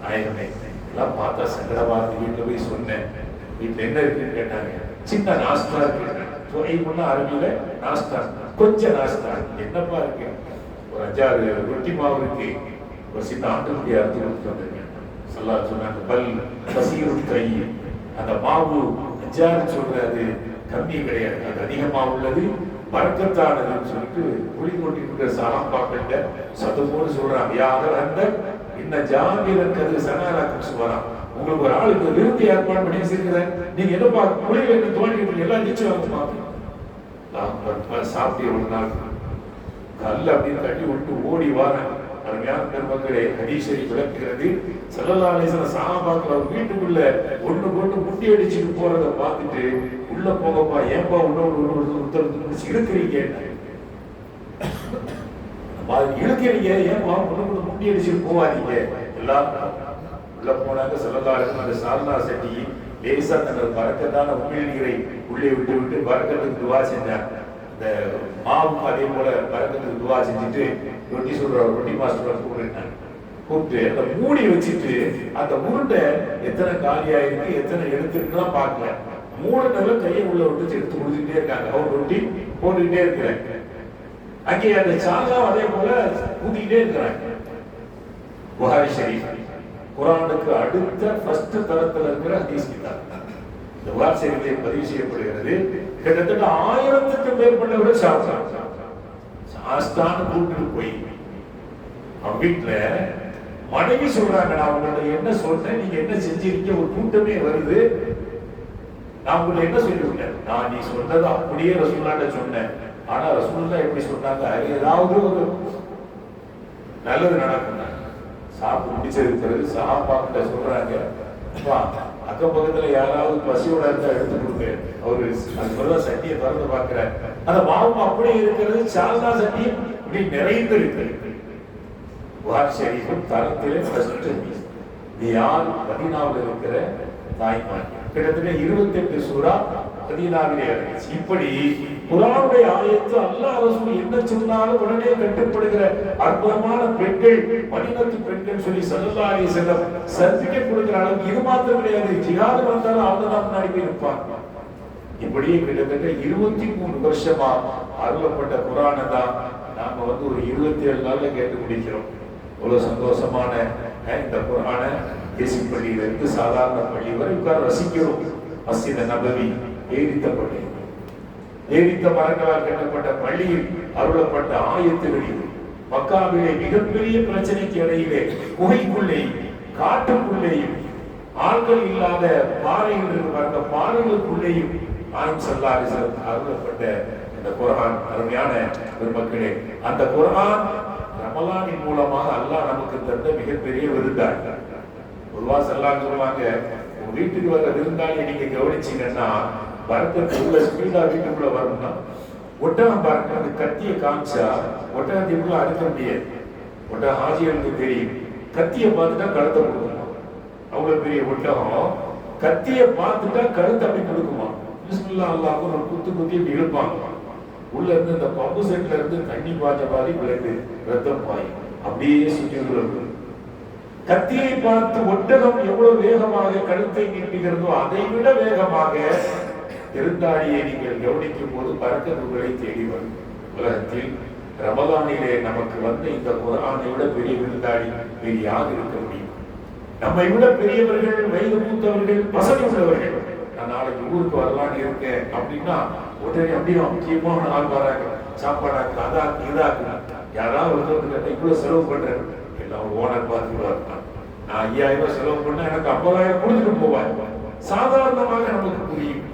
நாயகமே எல்லாம் பார்த்தா சங்கடமாக வீட்டில் போய் சொன்னேன். வீட்டில் என்ன இருக்குன்னு கேட்டாங்க. சின்ன நாஸ்தா இருக்கு. துவைமுன்னா அரபியில நாஸ்தா, கொஞ்சம் நாஸ்தா. என்னப்பா இருக்கு? ஒரு 5-6 ரொட்டி மாவு இருக்கு, ஒரு சின்ன ஆட்டுக்குட்டி அறுத்து கொடுத்து வந்திருக்கேன். ஸல்லல்லாஹு அலைஹி வஸல்லம் பல் பசீருன் தையி, அந்த மாவு 5-6 சொல்றது கம்மி கிடையாது, அது அதிகமா உள்ளது, பரக்கத்தானதுன்னு சொல்லிட்டு குழி கொண்டிருக்கிற சஹாபாக்கள்கிட்ட சத்தமோடு சொல்றாங்க. யாரும் அந்த இன்ன ஜாபிரன் சனாலாக்கும் சொல்றான், உங்களுக்கு ஒரு ஆளுக்கு விருந்து ஏற்பாடு பண்ணி வச்சிருக்கிறேன், நீங்க என்னப்பா குழியில இருந்து தோண்டிட்டு எல்லாம் நிச்சயம் வந்து சாப்பிட்டு ஒரு நாள் கல் அப்படின்னு கட்டி விட்டு ஓடி வாரேன். அருமையான பெருமக்களே, ஹதீஸை விளக்குகிறது. ஸல்லல்லாஹு அலைஹி வஸல்லம் சஹாபாக்கள் வீட்டுக்குள்ள ஒண்ணு போட்டு முட்டி அடிச்சுட்டு போறதை பார்த்துட்டு உள்ள போகப்பா, ஏன்பா ஒருத்தர் இழுக்கிறீங்க, இழுக்கிறீங்க, ஏன்பா ஒண்ணு முட்டி அடிச்சுட்டு போவாதீங்க. எல்லாரும் உள்ள போனாங்க. ஸல்லல்லாஹு அலைஹி வஸல்லம் அந்த சால்னா சட்டி லேசா தனது பரக்கத்தான உமிழ் நீரை உள்ளே விட்டு விட்டு பரக்கத்துக்கு துவா செஞ்சாங்க. இந்த மாவு அதே போல பரக்கத்துக்கு துவா செஞ்சுட்டு ரொட்டி சொல்ற ரொட்டி மாஸ்டர் கூப்பிட்டு அந்த மூடி வச்சுட்டு அந்த உருண்டை எத்தனை காலியா இருக்கு எத்தனை எடுத்துருக்குலாம் பார்க்கல. 3 நாள் கையை உள்ள விட்டு எடுத்து கொடுத்துட்டே இருக்காங்க. அவர் ரொட்டி போட்டுக்கிட்டே இருக்கிறாங்க. அங்கே அந்த சாலா அதே போல ஊத்திக்கிட்டே இருக்கிறாங்க. புகாரி ஷரீஃப் குர்ஆனுக்கு அடுத்த ஃபர்ஸ்ட் தரத்துல இருக்கிற ஹதீஸ் கிதாப். இந்த புகாரி ஷரீஃபில் பதிவு செய்யப்படுகிறது. கிட்டத்தட்ட 1000க்கும் மேற்பட்டவர்கள் சாஸ்தான கூப்பிட்டு போய் அவங்க வீட்டுல மனைவி சொல்றாங்க, நான் உங்கள்ட்ட என்ன சொல்றேன், நீங்க என்ன செஞ்சிருக்கீங்க, ஒரு கூட்டமே வருது, நான் உங்களை என்ன சொல்லிவிட்டேன், நான் நீ சொன்னது அப்படியே ரசூலுல்லாஹ்ட்ட சொன்னேன். ஆனா ரசூலுல்லாஹ் எப்படி சொன்னாங்க, ஏதாவது ஒரு நல்லது நடக்கும். சாப்பிட்டு முடிச்சதுக்கு பிறகு சஹாபாக்கிட்ட சொல்றாங்க, அக்கம் பக்கத்துல யாராவது பசியோட இருந்தா எடுத்து கொடுங்க. அவரு அது பிறகு சட்டியை திறந்து பார்க்கிறார். அந்த மாவும் அப்படியே இருக்கிறது, சால்னா சட்டி இப்படி நிறைந்து இருக்கு. புகாரி ஷரீஃப் தரத்திலே ஃபர்ஸ்ட் யார் மதீனாவில் இருக்கிற தாய்மார். கிட்டத்தட்ட 28 சூரா மதீனாவிலே இறங்கிச்சு. இப்படி குர்ஆனுடைய ஆயத்து அல்லாஹ் ரசூல் என்ன சொன்னாலும் உடனே கட்டுப்படுகிற அற்புதமான பெண்கள், மதீனத்து பெண்கள் சொல்லி ஸல்லல்லாஹு அலைஹி வஸல்லம் சர்டிபிகேட் கொடுக்கிற அளவுக்கு இது மாத்திரம் கிடையாது, ஜிஹாது வந்தாலும் அவங்க தான் முன்னாடி போய் நிற்பாங்க. இப்படியே கிட்டத்தட்ட 23 வருஷமா அருளப்பட்ட குர்ஆனை தான் நாம ஒரு 27 நாள்ல கேட்டு முடிக்கிறோம். இவ்வளவு சந்தோஷமான இந்த குர்ஆனை தேசிய பள்ளியிலிருந்து சாதாரண பள்ளி வரை உட்கார ரசிக்கிறோம். மஸ்ஜித் நபவி ஏரித்த பள்ளி, ஏரித்த மரங்களால் கட்டப்பட்ட பள்ளியில் அருளப்பட்ட ஆயத்துகளில் மக்காவிலே மிகப்பெரிய பிரச்சனைக்கு இடையிலே குகைக்குள்ளேயும் காட்டுக்குள்ளேயும் ஆட்கள் இல்லாத பாறைகள் வந்த பாறைகளுக்குள்ளேயும் நாயகம் ஸல்லல்லாஹு அலைஹி வஸல்லம் அருளப்பட்ட இந்த குர்ஆன். அருமையான பெருமக்களே, அந்த குர்ஆன் ரமலானின் மூலமாக அல்லாஹ் நமக்கு தந்த மிகப்பெரிய விருந்தாளி. பொதுவா ஸல்லல்லாஹு சொல்லுவாங்க, உங்க வீட்டுக்கு வர விருந்தாளியை நீங்க கவனிச்சீங்கன்னா பரக்கத்து உள்ள ஸ்பீடா வீட்டுக்குள்ள வரணும்னா ஒட்டகம் பாருங்க, அந்த கத்தியை காமிச்சா ஒட்டகத்துக்குள்ள அறுக்க முடியாது. ஒட்டகம் ஹாஜிகளுக்கு தெரியும், கத்தியை பார்த்துட்டா கழுத்தை கொடுக்குமா. அவ்வளவு பெரிய ஒட்டகம் கத்தியை பார்த்துட்டா கழுத்தை அப்படி கொடுக்குமா. பிஸ்மில்லாஹ் அல்லாஹ் ஒரு குத்து குத்தி இழுப்பாங்க. உள்ள இருந்து இந்த பம்பு செட்ல இருந்து தண்ணி பாய்ச்ச மாதிரி விளைந்து ரத்தம் பாயும். அப்படியே சுற்றி கத்தியை பார்த்து ஒட்டகம் எவ்வளவு வேகமாக கழுத்தை நீட்டுகிறதோ அதை விட வேகமாக விருந்தாளியை நீங்கள் கவனிக்கும் போது பரக்கத்துகளை தேடி வரும். உலகத்தில் ரமலானிலே நமக்கு வந்த இந்த குர்ஆனை விட பெரிய விருந்தாளி வேறு யார் இருக்க முடியும்? நம்மை விட பெரியவர்கள், வயது மூத்தவர்கள், வசதி உள்ளவர்கள், நான் நாளைக்கு ஊருக்கு வரலான்னு இருக்கேன் அப்படின்னா உடனே அப்படியே முக்கியமான ஆள் வராங்க, சாப்பாடாக்கு அதாக்கு இதாக்கு. யாராவது ஒருத்தருக்கு இவ்வளவு செலவு பண்றேன், எல்லாம் ஓனர் பார்த்துக்குவாங்க. நான் 5000 ரூபாய் செலவு பண்ண எனக்கு 50000 கொடுத்துட்டு போவாங்க. சாதாரணமாக நமக்கு புரியும்.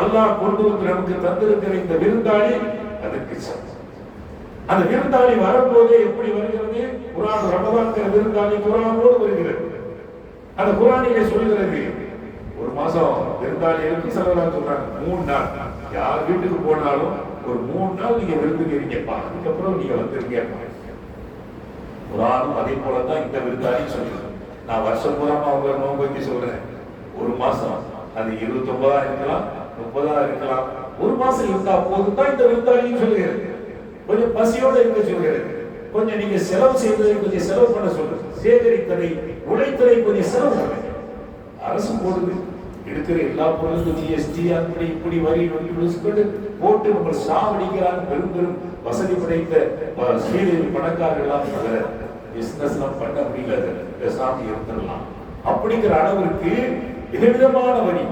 அல்லாஹ் கொண்டு வந்து நமக்கு தந்திருக்கிற இந்த விருந்தாளி அதுக்கு அந்த விருந்தாளி வரும்போதே எப்படி வருகிறது? குர்ஆன் ரமலான் விருந்தாளி குர்ஆனோடு வருகிறது. அந்த குர்ஆனிலே சொல்கிறது, ஒரு மாசம் விருந்தாளிகளுக்கு ஸல்லல்லாஹு சொல்றாங்க, 3 நாள் யார் வீட்டுக்கு போனாலும் ஒரு 3 நாள் நீங்க விருந்துக்கிறீங்கப்பா, அதுக்கப்புறம் நீங்க வந்துருங்க. குர்ஆனும் அதே போலதான் இந்த விருந்தாளி சொல்லுது. நான் வருஷம் பூராமா அவங்க நோன்பு வைக்க சொல்றேன். ஒரு மாசம் அது 29 இருக்கலாம், 30 இருக்கலாம். ஒரு மாசம் இருந்தா போதும் தான் இந்த விருந்தாளின்னு சொல்லுகிறது. கொஞ்சம் பசியோட இருக்க சொல்கிறது. கொஞ்சம் நீங்க செலவு செய்வதை கொஞ்சம் செலவு பண்ண சொல்றது. சேகரித்ததை உழைத்ததை கொஞ்சம் செலவு பண்ண. அரசு போடுது, எடுக்கிற எல்லா பொருளுக்கும் ஜிஎஸ்டி அப்படி இப்படி வரி போட்டு நம்ம சாவடிக்கிறாங்க. பெரும் பெரும் வசதி படைத்த ஸ்ரீதேவி பணக்காரர்கள்லாம் பிசினஸ் எல்லாம் பண்ண முடியல, பேசாம இருந்துடலாம் அப்படிங்கிற அளவிற்கு விதவிதமான வரி.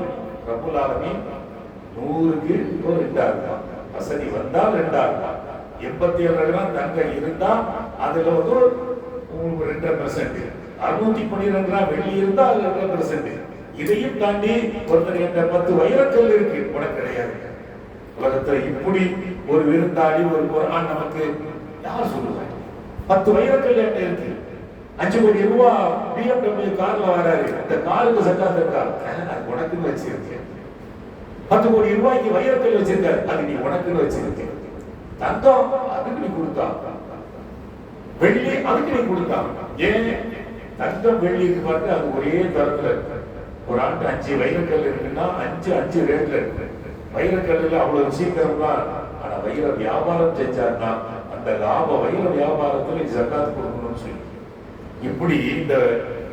ரப்புல் ஆலமீன் 100க்கு 2,000 வசதி வந்தால் 2,000, 87 கிராம் தங்கம் இருந்தா அதுல வந்து 2%, 612 கிராம் வெள்ளி இருந்தா அதுல 2%. இதையும் தாண்டி ஒருத்தர் என்ற 10 வைரக்கல் இருக்கு உனக்கு கிடையாது. உலகத்துல இப்படி ஒரு விருந்தாளி ஒரு குர்ஆன் நமக்கு யார் சொல்லுவாங்க? 10 வைரக்கல் இருக்கு. 5 கோடி ரூபாய் BMW கார்ல வராரு, இந்த காருக்கு சக்காத் இருக்கா? அது உனக்குன்னு வச்சிருக்கேன். 10 கோடி ரூபாய்க்கு வைரக்கல் வச்சிருக்காரு, அது நீ உனக்குன்னு வச்சிருக்க. தங்கம் அதுக்கு நீ கொடுத்தா, வெள்ளி அதுக்கு நீ கொடுத்தா. ஏன் தங்கம் வெள்ளி இருக்கு பாருங்க, அது ஒரே தரத்துல இருக்கு. ஒரு ஆண்டு 5 வைரக்கல் இருக்குன்னா 5 ரேட்ல இருக்கு. வைரக்கல்ல அவ்வளவு சீக்கிரமா, ஆனா வைர வியாபாரம் செஞ்சாருன்னா அந்த லாப வைர வியாபாரத்துல ஜகாத் கொடுக்கணும்னு சொல்லி இப்படி இந்த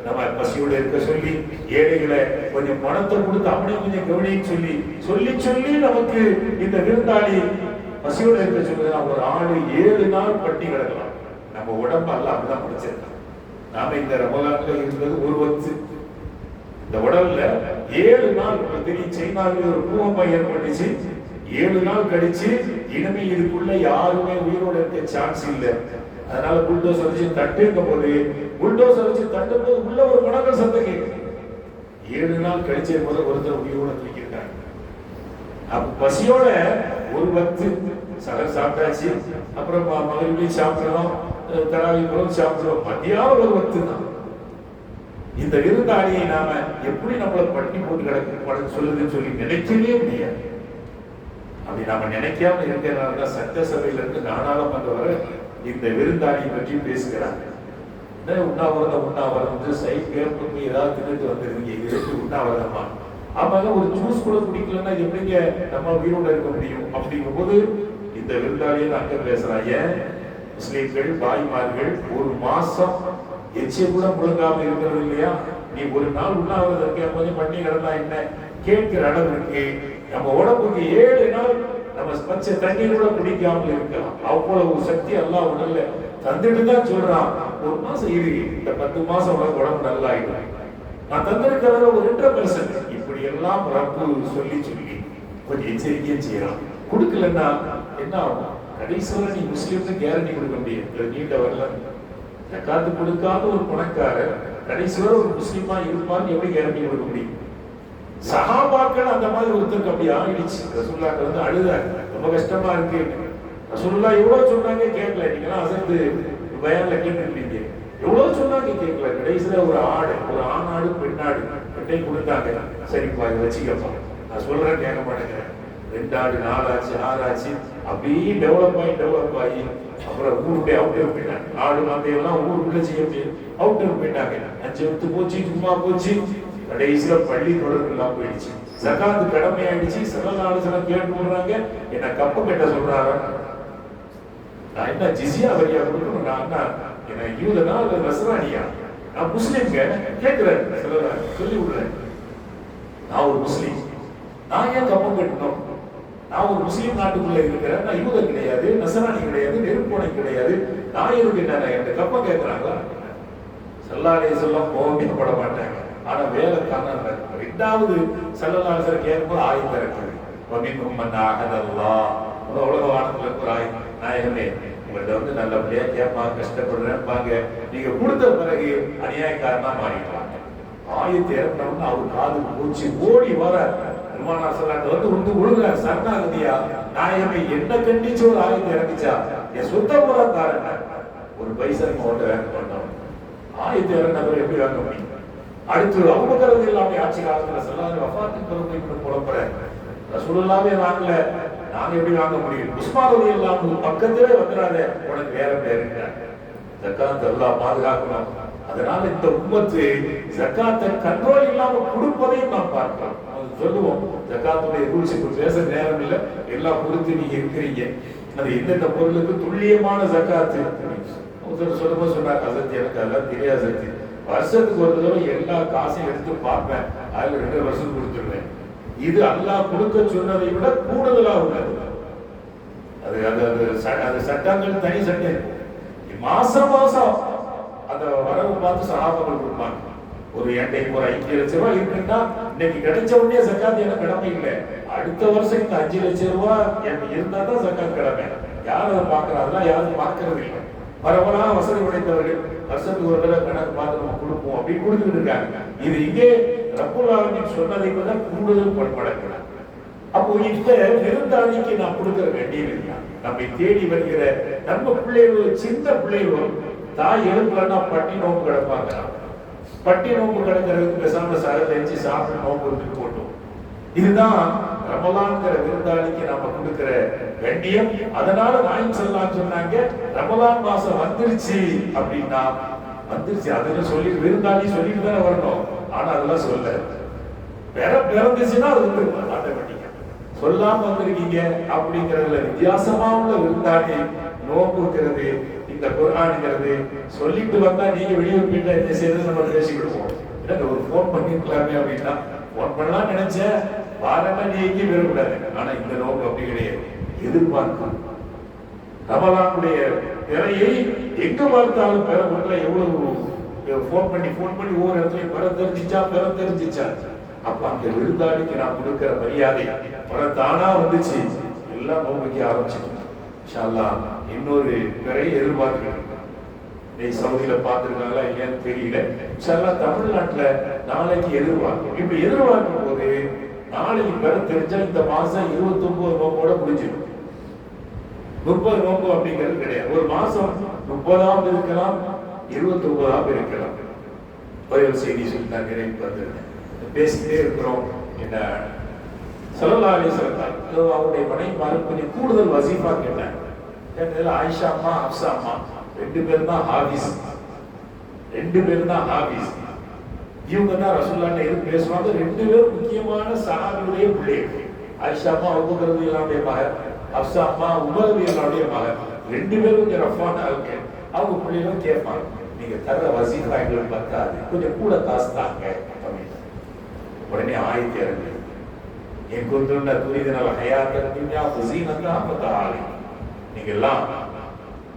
நம்ம பசியோட இருக்க சொல்லி ஏழைகளை கொஞ்சம் பணத்தை கொடுத்து அவனை கொஞ்சம் கவனின்னு சொல்லி சொல்லி சொல்லி நமக்கு இந்த விருந்தாளி பசியோட இருக்க சொல்லுதான். ஒரு ஆடு 7 நாள் பட்டி கிடக்கலாம். நம்ம உடம்பு அல்ல அப்படிதான் படிச்சிருக்கோம். நாம இந்த ரமலான்ல இருந்தது ஒரு வச்சு இந்த உடல்ல 7 நாள் தெரியும். சைனாவில் ஒரு பூகம்பம் ஏற்பட்டுச்சு. 7 நாள் கழிச்சு இனிமே இதுக்குள்ள யாருமே உயிரோட இருக்க சான்ஸ் இல்லை. அதனால புல்டோசர் வச்சு தட்டுக்கும் போது புல்டோசர் வச்சு தட்டும் போது உள்ள ஒரு மணங்கள் சத்தம் கேட்குது. 7 நாள் கழிச்ச போது ஒருத்தர் உயிரோட தூக்கியிருக்காங்க. அப்ப பசியோட ஒரு வக்து சகர் சாப்பிட்டாச்சு, அப்புறம் மகிழ்ச்சி சாப்பிடுறோம், தராவி சாப்பிடுறோம், மத்தியானம் ஒரு வக்து தான். இந்த விருந்தாளியை நாம எப்படி நம்மளை பட்டி போட்டு கிடக்க சொல்லுதுன்னு சொல்லி நினைக்கவே முடியாது. அப்படி நாம நினைக்காம இருக்கிறனால சட்டசபையில இருந்து நாடாளுமன்ற வரை இந்த விருந்தாளியை பற்றி பேசுகிறாங்க. உண்ணாவிரதம் சைக்கிள் ஏதாவது தின்னுட்டு வந்துருக்கீங்க, இது உண்ணாவிரதமா? ஆமாங்க, ஒரு ஜூஸ் கூட குடிக்கலன்னா எப்படிங்க நம்ம உயிரோட இருக்க முடியும்? அப்படிங்கும் போது இந்த விருந்தாளியை அங்க பேசுறாங்க. முஸ்லிம்கள் பாய்மார்கள் ஒரு மாசம் எச்சை கூட முழுங்காம இருக்கிறது இல்லையா? நீ ஒரு நாள் உண்ணாவிரதம் கொஞ்சம் பண்ணி கிடந்தா என்ன கேட்கிற அளவுக்கு நம்ம உடம்புக்கு 7 நாள் நம்ம பச்சை தண்ணி கூட குடிக்காமல் இருக்கலாம். அவ்வளவு சக்தி எல்லாம் உடல்ல தந்துட்டு தான் சொல்றான். ஒரு மாசம் இரு, இந்த 10 மாசம் உடம்பு நல்லா ஆயிடும். நான் தந்திருக்கிறத ஒரு 2%. இப்படி எல்லாம் ரப்பு சொல்லி சொல்லி கொஞ்சம் எச்சரிக்கையை செய்யறான். கொடுக்கலன்னா என்ன ஆகும்? கடைசியில் நீ முஸ்லீம்னு கேரண்டி கொடுக்க முடியாது. நீண்ட வரல காத்து கொடுக்காத ஒரு பணக்காரர் கடைசியில் ஒரு முஸ்லீமா இருப்பான்னு எப்படி கேரண்டி கொடுக்க முடியும்? சஹாபாக்கள் அந்த மாதிரி ஒருத்தருக்கு அப்படி ஆயிடுச்சு. ரசூலுல்லாஹ் வந்து அழுதாரு, ரொம்ப கஷ்டமா இருக்கு. ரசூலுல்லாஹ் எவ்வளவு சொன்னாங்க கேட்கல. நீங்களாம் அசந்து பயான்ல கேட்டுருப்பீங்க. எவ்வளவு சொன்னாங்க கேட்கல. கடைசியில ஒரு ஆடு, ஒரு ஆணாடு பெண்ணாடு ரெண்டையும் கொடுத்தாங்க. சரிப்பா இதை வச்சுக்கப்பா, நான் சொல்றேன் கேட்க மாட்டேங்கிறேன். 2 ஆடு 4 ஆச்சு 6 ஆச்சு, அப்படியே டெவலப் ஆகி அப்புறம் ஊருடைய அவுட்டர் போயிட்டாங்க. ஆடு மந்தையெல்லாம் ஊருக்குள்ள செய்ய முடியாது, அவுட்டர் போயிட்டாங்க. 5 எடுத்து போச்சு, சும்மா போச்சு. கடைசியில பள்ளி தொடர்பு எல்லாம் போயிடுச்சு. ஜகாத்து கடமை ஆயிடுச்சு. சல்லல்லாஹு கேட்டு போடுறாங்க, என்ன கப்ப கட்ட சொல்றாரு. நான் என்ன ஜிஸியா வரியா கொடுக்கணும்? நான் என்ன யூதனா இல்ல நஸ்ரானியா? நான் முஸ்லீம்ங்க கேட்கிறேன். சொல்லி விடுறேன், நான் ஒரு முஸ்லீம், நான் ஏன் கப்பம் கட்டணும்? நான் ஒரு முஸ்லீம் நாட்டுக்குள்ள இருக்கிறேன். நான் யூதன் கிடையாது, நஸ்ரானி கிடையாது, நெருப்போனை கிடையாது. நான் எதுக்கு என்ன கப்பம் கேட்கிறாங்களா? ஸல்லல்லாஹு அலைஹி வஸல்லம் கோபப்பட மாட்டாங்க. ஆனா வேலை காரணம் 2வது ஸல்லல்லாஹு அலைஹி வஸல்லம் கேட்கும்போது ஆயத்து இருக்குது. வமின்ஹும் மன் அஹதல்லாஹ், உலக வானத்துல ஒரு ஆயத்து. நாயகமே உங்கள்ட்ட வந்து நல்லபடியா கேட்பாங்க, கஷ்டப்படுறேன்பாங்க. நீங்க கொடுத்த பிறகு அநியாயக்காரனா மாறிடுவாங்க. ஆயத்து இறக்கணும்னு அவர் காதுக்கு போச்சு, ஓடி வர பெருமானார் ஸல்லல்லாஹு வந்து உண்டு விழுகிறார். சரணாகதியா நாயகமே என்ன கண்டிச்சு ஒரு ஆயத்து இறங்கிச்சா? என் சொந்த புறா தாரங்க, ஒரு பைசா ஓட்ட வேங்க மாட்டோம். ஆயத்து இறங்கினவர் எப்படி வாங்க முடியும்? அடுத்து அபூபக்கர் ரலியல்லாஹு அன்ஹு ஆட்சி காலத்துல ஸல்லல்லாஹு வஃபாத்துக்கு பிறகு இப்படி புறப்பட ரசூலுல்லாஹ்வே வாங்கல, நாங்க எப்படி வாங்க முடியும்? உஸ்மான் ரலியல்லாஹு அன்ஹு பக்கத்திலே வந்துறாதே, உனக்கு வேற பேர் இருக்காங்க. ஜகாத் அல்லாஹ் பாதுகாக்கணும். அதனால இந்த உம்மத்து ஜக்காத்தை கண்ட்ரோல் இல்லாம கொடுப்பதையும் நாம் பார்க்கலாம். சொல்லுவோம் ஜக்காத்துடைய ரூல்ஸ் இப்ப பேச நேரம் இல்லை, எல்லாம் கொடுத்து நீங்க இருக்கிறீங்க. அது எந்தெந்த பொருளுக்கு துல்லியமான ஜக்காத்து சொல்லும்போது சொன்னார், அசத்தி எனக்கு அதெல்லாம் தெரியாது சக்தி. வருஷத்துக்கு ஒரு தடவை எல்லா காசையும் எடுத்து பார்ப்பேன், அதுல 2 வருஷம் கொடுத்துருவேன். இது அல்லாஹ் கொடுக்க சொன்னதை விட கூடுதலா உள்ளது. அது அது அது சட்டங்கள் தனி சட்டம். மாசம் மாசம் அந்த வரவு பார்த்து சஹாபாக்கள் கொடுப்பாங்க. ஒரு எண்டைக்கு ஒரு 5 லட்சம் ரூபாய் இருக்குன்னா இன்னைக்கு கிடைச்ச உடனே சக்காத் எனக்கு கடமை இல்லை, அடுத்த வருஷம் இந்த 5 லட்சம் ரூபாய் எனக்கு இருந்தா தான் சக்காத் கடமை. யாரும் அதை பார்க்கறாங்களா? யாரும் பார்க்கறது இல்லை. பரவலாக வசதி உடைத்தவர்கள் வருஷத்துக்கு ஒரு தடவை கணக்கு பார்த்து நம்ம கொடுப்போம் அப்படின்னு கொடுத்துட்டு இருக்காங்க. இது இங்கே ரப்புல் ஆலமீன் சொன்னதை விட கூடுதல் பண்படக்கூடாது. அப்போ இந்த விருந்தாளிக்கு நான் கொடுக்கிற வேண்டியது நம்மை தேடி வருகிற நம்ம பிள்ளைகள், சின்ன பிள்ளைகள் தாய் எழுப்புலன்னா பட்டி நோம்பு கிடப்பாங்க. பட்டி நோம்பு கிடக்கிறதுக்கு பேசாம சரல் எஞ்சி சாப்பிட்டு நோம்பு இருந்து போட்டோம். இதுதான் ரமலான்கிற விருந்தாளிக்கு நாம கொடுக்கிற கண்ணியம். அதனால நாயும் சொல்லலாம் சொன்னாங்க, ரமலான் மாசம் வந்துருச்சு அப்படின்னா வந்துருச்சு அதுன்னு சொல்லி விருந்தாளி சொல்லிட்டு தானே வரணும். ஆனா அதெல்லாம் சொல்ல பிறந்துச்சுன்னா அது வந்து ஆட்டோமேட்டிக்கா சொல்லாம வந்திருக்கீங்க அப்படிங்கறதுல வித்தியாசமா உள்ள விருந்தாளி நோக்குங்கிறது இந்த குர்ஆன்ங்கிறது சொல்லிட்டு வந்தா நீங்க வெளியே போயிட்டா என்ன செய்யறது நம்ம பேசிக்கிடுவோம். இல்ல ஒரு போன் பண்ணிருக்கலாமே அப்படின்னா போன் பண்ணலாம் நினைச்சேன், வாரமா நீ எங்கேயும் பெறக்கூடாது. ஆனா இந்த நோக்கம் அப்படி கிடையாது. எதிர்பார்க்கும் ரமலானுடைய திரையை எங்க பார்த்தாலும் பெற முடியல. எவ்வளவு போன் பண்ணி ஒவ்வொரு இடத்துலயும் பெற தெரிஞ்சிச்சா. அப்ப அந்த விருந்தாளிக்கு நான் கொடுக்கிற மரியாதை தானா வந்துச்சு. எல்லாம் நோக்கி ஆரம்பிச்சிட்டோம். இன்ஷா அல்லாஹ் இன்னொரு பிறையை எதிர்பார்க்கிறேன். சவுதியில பார்த்திருக்காங்களா இல்லையான்னு தெரியல. இன்ஷா அல்லாஹ் தமிழ்நாட்டுல நாளைக்கு எதிர்பார்க்கும். இப்ப எதிர்பார்க்கும் போது நாளைக்கு பெற தெரிஞ்சா இந்த மாசம் 29 நோம்போட முடிஞ்சிடும். 30 நோம்பு அப்படிங்கிறது கிடையாது. ஒரு மாசம் 30ஆம் இருக்கலாம், 29ஆம் இருக்கலாம். ஒரே ஒரு செய்தி சொல்லிட்டாங்க, பேசிட்டே இருக்கிறோம். என்ன ஸல்லல்லாஹு அலைஹி வஸல்லம் அவருடைய மனைவிமார்கள் கொஞ்சம் கூடுதல் வசீஃபா கேட்டாங்க. ஆயிஷா அம்மா, ஹப்ஸா அம்மா 2 பேரும் தான் ஹாஃபிஸ். இவங்க தான் ரசூலுல்லாஹ்ட்ட எது பேசுவாங்க. 2 பேரும் முக்கியமான சஹாபியுடைய பிள்ளைகள். ஆயிஷா அம்மா அபூபக்கர் ரலியல்லாஹு மகன், ஹப்ஸா அம்மா உமர் ரலியல்லாஹு மகன். 2 பேரும் கொஞ்சம் ரஃபான ஆளுங்க. அவங்க பிள்ளைகளும் கேட்பாங்க, நீங்க தர்ற வசீஃபா எங்களுக்கு பத்தாது, கொஞ்சம் கூட காசு தாங்க அப்படின்னு. உடனே ஆயத்து இறங்கு, என் கொண்டுள்ள துரிதனால ஹயாத்த துன்யா ஃபஸீனத்தா ஃபதஆலி. நீங்க எல்லாம்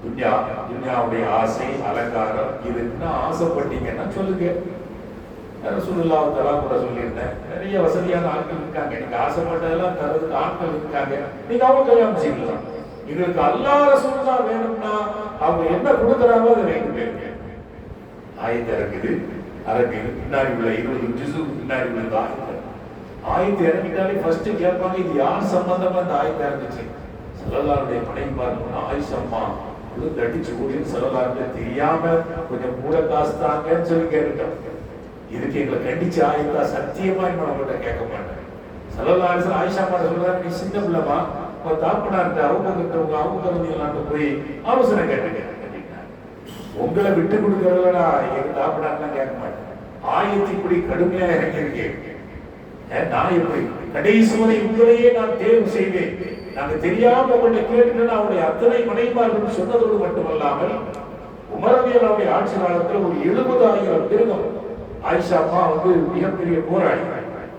துன்யாவுடைய ஆசை அலங்காரம் இதுன்னு ஆசைப்பட்டீங்கன்னா சொல்லுங்க. ரசூலுல்லாஹி தஆலா கூட சொல்லியிருந்தேன், நிறைய வசதியான ஆட்கள் இருக்காங்க, நீங்க ஆசைப்பட்டதெல்லாம் தரதுக்கு ஆட்கள் இருக்காங்க, நீங்க அவங்க கல்யாணம் செய்யலாம். இதுக்கு அல்லாஹ் ரசூலுல்லாஹ் வேணும்னா அவங்க என்ன கொடுக்குறாங்களோ அதை வேண்டுமே. ஆயத்து இறங்குது, அரபியில் பின்னாடி உள்ள 20 ஜுஸு பின்னாடி உள்ள ஆயத்து இறங்கிட்டாலே ஃபர்ஸ்ட் கேட்பாங்க, இது யார் சம்பந்தமா இந்த ஆயத்து இறங்குச்சு? ஸல்லல்லாஹுடைய மனைவிமார்கள் ஆயிஷா அம்மா விழுந்து அடிச்சு கூடிய ஸல்லல்லாஹு தெரியாம கொஞ்சம் கூட காசு தாங்கன்னு சொல்லி கேட்டுட்டோம். இதுக்கு எங்களை கண்டிச்சு ஆயத்தா சத்தியமா இன்னும் அவங்ககிட்ட கேட்க மாட்டேன். ஸல்லல்லாஹு அலைஹி வஸல்லம் ஆயிஷா அம்மா சொல்றாங்க, நீ சின்ன பிள்ளைமா உங்க தாப்பனார்ட்ட அவங்க கருதியெல்லாம் போய் ஆலோசனை கேட்டுங்க. உங்களை விட்டு கொடுக்கறதுல எங்க தாப்பனார்லாம் கேட்க மாட்டேன். ஆயத்து இப்படி கடுமையா இறங்கியிருக்கேன், நான் எப்படி கடைசி வரை உங்களையே நான் தேர்வு செய்வேன். நாங்க தெரியாம உங்கள்ட்ட கேட்டுட்டு அவருடைய அத்தனை மனைவிமார்கள் சொன்னதோடு மட்டுமல்லாமல் உமர் ரலியல்லாஹு ஆட்சி காலத்தில் ஒரு 70,000 திருகம் ஆயிஷா அம்மா மிகப்பெரிய போராளி,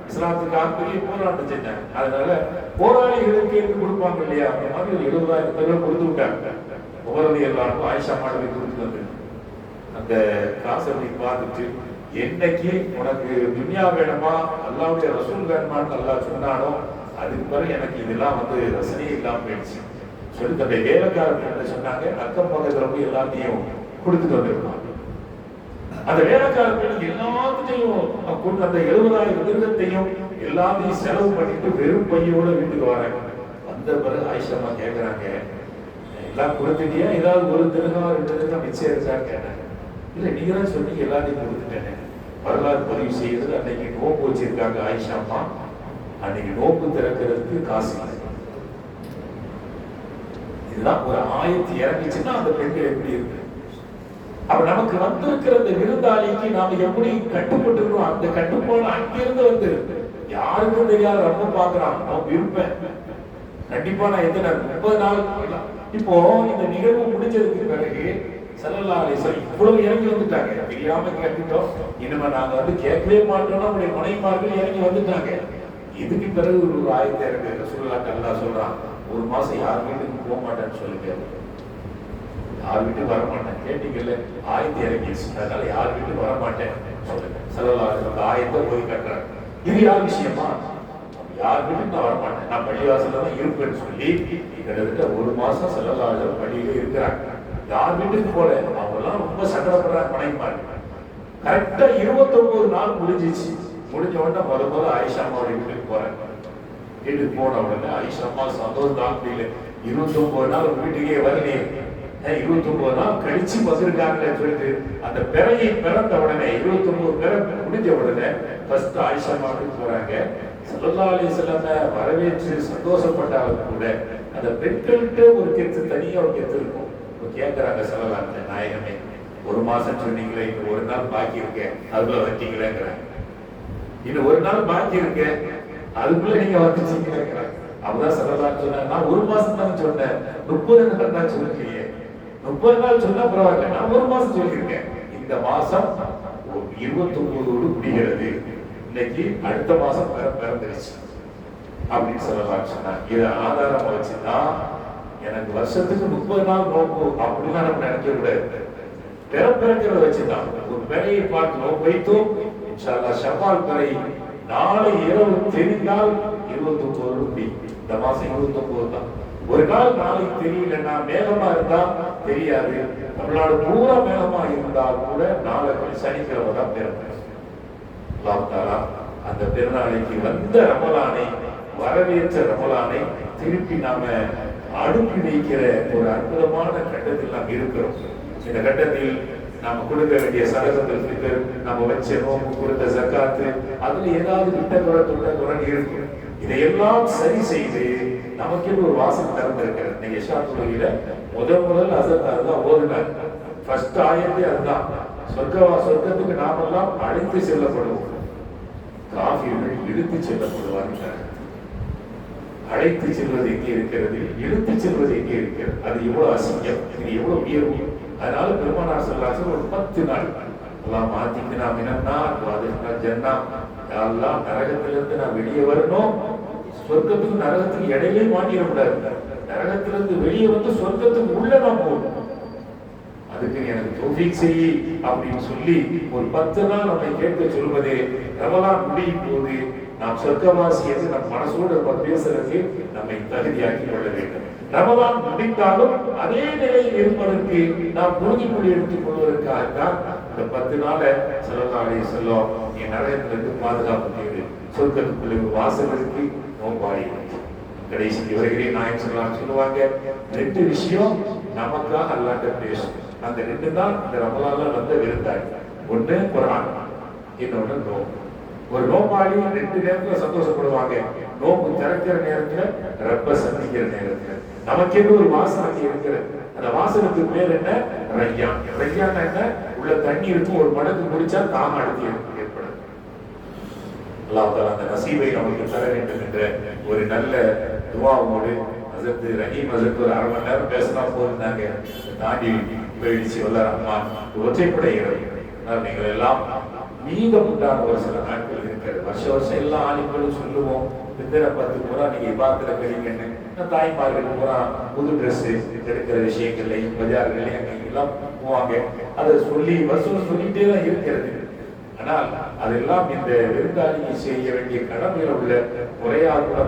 இஸ்லாத்துக்காக பெரிய போராட்டம் செஞ்சாங்க. அதனால போராளிகளுக்கு என்று கொடுப்பாங்க இல்லையா, அந்த மாதிரி 70,000 திருகம் கொடுத்து விட்டாங்க. உமர் ரலியல்லாஹு ஆயிஷா அம்மாவை கொடுத்து வந்து அந்த காசை பார்த்துட்டு, என்னைக்கு உனக்கு துன்யா வேணுமா அல்லாஹ்வுடைய ரசூல் வேணுமான்னு அல்லாஹ் சொன்னானோ அதுக்கு பிறகு எனக்கு இதெல்லாம் ரசனையே இல்லாம போயிடுச்சு சொல்லி தன்னுடைய வேலைக்காரர்கள் சொன்னாங்க. அக்கம் பக்கத்துல போய் எல்லாத்தையும் கொடுத்துட்டு வந்துருக்காங்க. அந்த வேலைக்காரர்கள் எல்லாத்தையும் கொண்டு அந்த 70,000 திருகத்தையும் எல்லாத்தையும் செலவு பண்ணிட்டு வெறும் பையோட வீட்டுக்கு வராங்க. வந்த பிறகு ஆயிஷா அம்மா கேட்கறாங்க, எல்லாம் கொடுத்துட்டியா, ஏதாவது ஒரு திருகம் 2 திருகம் மிச்சம் இருக்கான்னு கேட்டாங்க. இல்ல நீங்க தான் சொன்னீங்க எல்லாத்தையும் கொடுத்துட்டேன்னு. வரலாறு பதிவு செய்யறது, அன்னைக்கு நோம்பு வச்சிருக்காங்க ஆயிஷா அம்மா, அன்னைக்கு நோம்பு திறக்கிறதுக்கு காசு இல்லை. இதுதான் ஒரு ஆயத்து இறங்கிச்சுன்னா அந்த பெண்கள் எப்படி இருக்கு. அப்ப நமக்கு வந்திருக்கிற அந்த விருந்தாளிக்கு நாம எப்படி கட்டுப்பட்டுக்கிறோம், அந்த கட்டுப்பாடு அங்கிருந்து வந்து யாருக்கும் தெரியாத ரொம்ப பாக்குறான் அவன் விருப்பேன். கண்டிப்பா நான் எத்தனை 30 நாள் இப்போ இந்த நிகழ்வு முடிஞ்சதுக்கு பிறகு ஸல்லல்லாஹு அலைஹி வஸல்லம் இவ்வளவு இறங்கி வந்துட்டாங்க. தெரியாம கேட்டுட்டோம், இனிமே நாங்க வந்து கேட்கவே மாட்டோம்னா உடைய மனைவிமார்கள் இறங்கி வந்துட்டாங்க. இதுக்கு பிறகு ஒரு ஆயத்தை இருக்கு. ரசூலுல்லாஹ் அல்லாஹ் சொல்றான், ஒரு மாசம் யார் வீட்டுக்கு போக மாட்டேன்னு சொல்லுங்க, யார் வீட்டுக்கு வர மாட்டேன். கேட்டீங்கல்ல, ஆயத்தை இறங்கிடுச்சு, அதனால யார் வீட்டுக்கு வர மாட்டேன் சொல்லுங்க. ஸல்லல்லாஹு அலைஹி வஸல்லம் ஆயத்தை போய் கட்டுறாங்க. இது யார் விஷயமா? யார் வீட்டுக்கு நான் வரமாட்டேன், நான் பள்ளிவாசல்ல தான் இருப்பேன்னு சொல்லி கிட்டத்தட்ட ஒரு மாசம் ஸல்லல்லாஹு அலைஹி வஸல்லம் பள்ளியிலே இருக்கிறாங்க. யார் வீட்டுக்கு போல அவங்க எல்லாம் ரொம்ப சங்கடப்படுறாங்க மனைவிமார்கள். கரெக்டா 29 நாள் முடிஞ்சிச்சு. முடிஞ்ச உடனே முதல்ல ஆயிஷா அம்மாவுடைய வீட்டுக்கு போறேன். வீட்டுக்கு போன உடனே ஆயிஷா அம்மா சந்தோஷம் தான் முடியல. 29 நாள் வீட்டுக்கே வரலையே, 29 நாள் கழிச்சு வந்திருக்காங்கன்னு சொல்லிட்டு அந்த பிறையை பிறந்த உடனே 29 பிறை முடிஞ்ச உடனே ஃபர்ஸ்ட் ஆயிஷா அம்மா வீட்டுக்கு போறாங்க. ஸல்லல்லாஹு அலைஹி வஸல்லம் வரவேற்று சந்தோஷப்பட்டாலும் கூட அந்த பெண்கள்கிட்ட ஒரு கெத்து, தனியா ஒரு கெத்து இருக்கும். கேட்கிறாங்க ஸல்லல்லாஹு நாயகமே, ஒரு மாசம் சொன்னீங்களே, இன்னும் ஒரு நாள் பாக்கி இருக்கேன், அதுக்குள்ள வந்தீங்களேங்கிறாங்க. இன்னும் ஒரு நாள் பாக்கி இருக்கேன், அதுக்குள்ள நீங்க வந்துட்டீங்களேங்கிறாங்க. அப்பதான் ஸல்லல்லாஹு சொன்னாங்க, நான் ஒரு மாசம் தான் சொன்னேன், 30 நாள் தான் சொல்லலையே. 30 நாள் சொன்னா பரவாயில்ல, நான் ஒரு மாசம் சொல்லியிருக்கேன். இந்த மாசம் 29 முடிகிறது, இன்னைக்கு அடுத்த மாசம் பிறந்துருச்சு அப்படின்னு ஸல்லல்லாஹு சொன்னாங்க. இதை ஆதாரமா வச்சுதான் எனக்கு வருஷத்துக்கு 30 நாள் நோக்கு அப்படின்னா நம்ம நினைக்க கூடாது. பிறக்கிறத வச்சுதான் ஒரு பிறையை பார்த்து நோக்கு வைத்தோம். இன்ஷா அல்லாஹ் ஷவ்வால் பிறை நாளை இரவு தெரிந்தால் 29 முடி. இந்த மாசம் 29 தான். ஒரு நாள் நாளைக்கு தெரியலன்னா, மேகமா இருந்தா தெரியாது, தமிழ்நாடு பூரா மேகமா இருந்தால் கூட நாளை சனிக்கிழமை தான் பிறப்பேன். அல்லாஹ் தஆலா அந்த பெருநாளைக்கு வந்த ரமலானை, வரவேற்ற ரமலானை திருப்பி நாம அனுப்பி வைக்கிற ஒரு அற்புதமான கட்டத்தில் நாம் இருக்கிறோம். இந்த கட்டத்தில் நாம கொடுக்க வேண்டிய சதகத்துல் ஃபித்ர், நம்ம வச்ச நோம்பு, கொடுத்த ஜகாத்து, அதுல ஏதாவது விட்டகுறை இருக்கும். இதையெல்லாம் சரி செய்து நமக்கு ஒரு வாசல் திறந்திருக்கிறது. நீங்க இஷா தொழுகையில முதல் அசர் அதுதான் ஓதுனாங்க. ஃபர்ஸ்ட் ஆயத்தே அதுதான், சொர்க்கத்துக்கு நாமெல்லாம் அழைத்து செல்லப்படுவோம், காஃபிர்கள் இழுத்து செல்லப்படுவார்கள். அழைத்து செல்வது எங்கே இருக்கிறது, இழுத்து செல்வது எங்கே இருக்கிறது? அது எவ்வளவு அசிங்கம், இது எவ்வளவு உயர்வு. அதனால பெருமானார் ஸல்லல்லாஹு அலைஹி ஒரு 10 நாள் அல்லாஹ் மாத்திக்கினா மினன்னா வாதினா ஜன்னா, யா அல்லாஹ் நரகத்திலிருந்து நான் வெளியே வரணும், சொர்க்கத்துக்கு நரகத்துக்கு இடையிலே மாட்டிடக்கூடாது, நரகத்திலிருந்து வெளியே வந்து சொர்க்கத்துக்கு உள்ள நான் போகணும், அதுக்கு எனக்கு தௌஃபீக் செய் அப்படின்னு சொல்லி ஒரு 10 நாள் நம்மை கேட்க சொல்வதே ரமலான் முடியும் போது நாம் சொர்க்கவாசி என்று நம் மனசோடு பேசுறதுக்கு நம்மை தகுதியாக்கி கொள்ள வேண்டும். ரமலான் முடித்தாலும் அதே நிலையில் இருப்பதற்கு நாம் உறுதிமொழி எடுத்துக் கொள்வதற்காகத்தான் இந்த 10 நாளை ஸல்லல்லாஹு அலைஹி வஸல்லம் என் நரகத்திலிருந்து பாதுகாப்பு செய்து சொர்க்கத்துக்குள்ள வாசல் இருக்கு, நோம்பாடி கடைசி வருகிறே நாயகம் ஸல்லல்லாஹு சொல்லுவாங்க, 2 விஷயம் நமக்காக அல்லாஹ்ட்ட பேசும். அந்த 2 தான் இந்த ரமலான்ல வந்த விருந்தாளி. ஒண்ணு குர்ஆன், இன்னொன்னு நோம்பு. ஒரு நோம்பாளி 2 நேரத்துல சந்தோஷப்படுவாங்க. நோம்பு திறக்கிற நேரத்துல, ரப்ப சந்திக்கிற நேரத்துல. நமக்கு ஒரு வாசனை இருக்கிறது. அந்த வாசனுக்கு பேர் என்ன? ரையான். ரையான் என்ன? உள்ள தண்ணி இருக்கும், ஒரு மடக்கு குடிச்சா தாகம் அடுத்து ஏற்படும். அல்லாஹ் தஆலா அந்த நசீபை நமக்கு தர வேண்டும் என்ற ஒரு நல்ல துஆவோடு ஹஜ்ரத் ரஹீம் ஹஜ்ரத் ஒரு 1/2 மணி நேரம் பேசினா போதுனாங்க, தாண்டி போயிடுச்சு. வல்ல ரஹ்மான் ஒற்றைப்படை இறைவன். நீங்கள் எல்லாம் மீதம் உண்டான ஒரு சில நாட்கள் இருக்கிறது. வருஷம் எல்லா ஆளுங்களும் சொல்லுவோம், பிந்திர 10 பூரா நீங்க இபாத்துல கழிங்கன்னு. தாய்மார்கள் பூரா புது ட்ரெஸ் எடுக்கிற விஷயங்கள்லையும் பஜார்களையும் எல்லாம் போவாங்க. அதை சொல்லி வருஷம் சொல்லிட்டே தான் இருக்கிறது. ஆனால் அதெல்லாம் இந்த விருந்தாளிக்கு செய்ய வேண்டிய கடமையில் உள்ள குறையால் கூட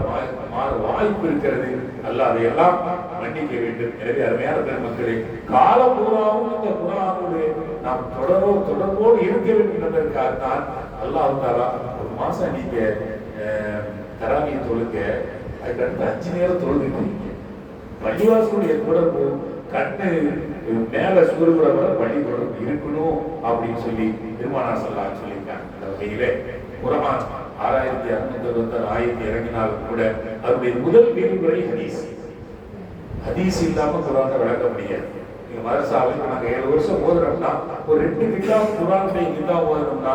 மாற வாய்ப்பு இருக்கிறது. அல்ல அதையெல்லாம் மன்னிக்க வேண்டும். எனவே அருமையான பெருமக்களே, காலம் பூராவும் இந்த குர்ஆனோடு நாம் தொடர்போடு இருக்க வேண்டும் என்பதற்காகத்தான் அல்லாஹ் தஆலா ஒரு மாசம் நீங்க தராவியை தொழுங்க, அதுக்கடுத்து 5 நேரம் தொழுதுட்டீங்க. பள்ளிவாசலுடைய தொடர்பு கண்ணு மேல சூரியகுட வர பள்ளி தொடர்பு இருக்கணும் அப்படின்னு சொல்லி பெருமானார் ஸல்லல்லாஹு அலைஹி சொல்லியிருக்காங்க. அந்த வகையிலே குர்ஆன் 6666 ஆயத்து இறங்கினாலும் கூட அதனுடைய முதல் விரிவுரை ஹதீஸ். ஹதீஸ் இல்லாம குர்ஆனை விளக்க முடியாது. எங்க மதரசாவில் நாங்க 7 வருஷம் ஓதுறோம்னா ஒரு 2 கிதாப் குர்ஆனுடைய கிதாப் ஓதுறோம்னா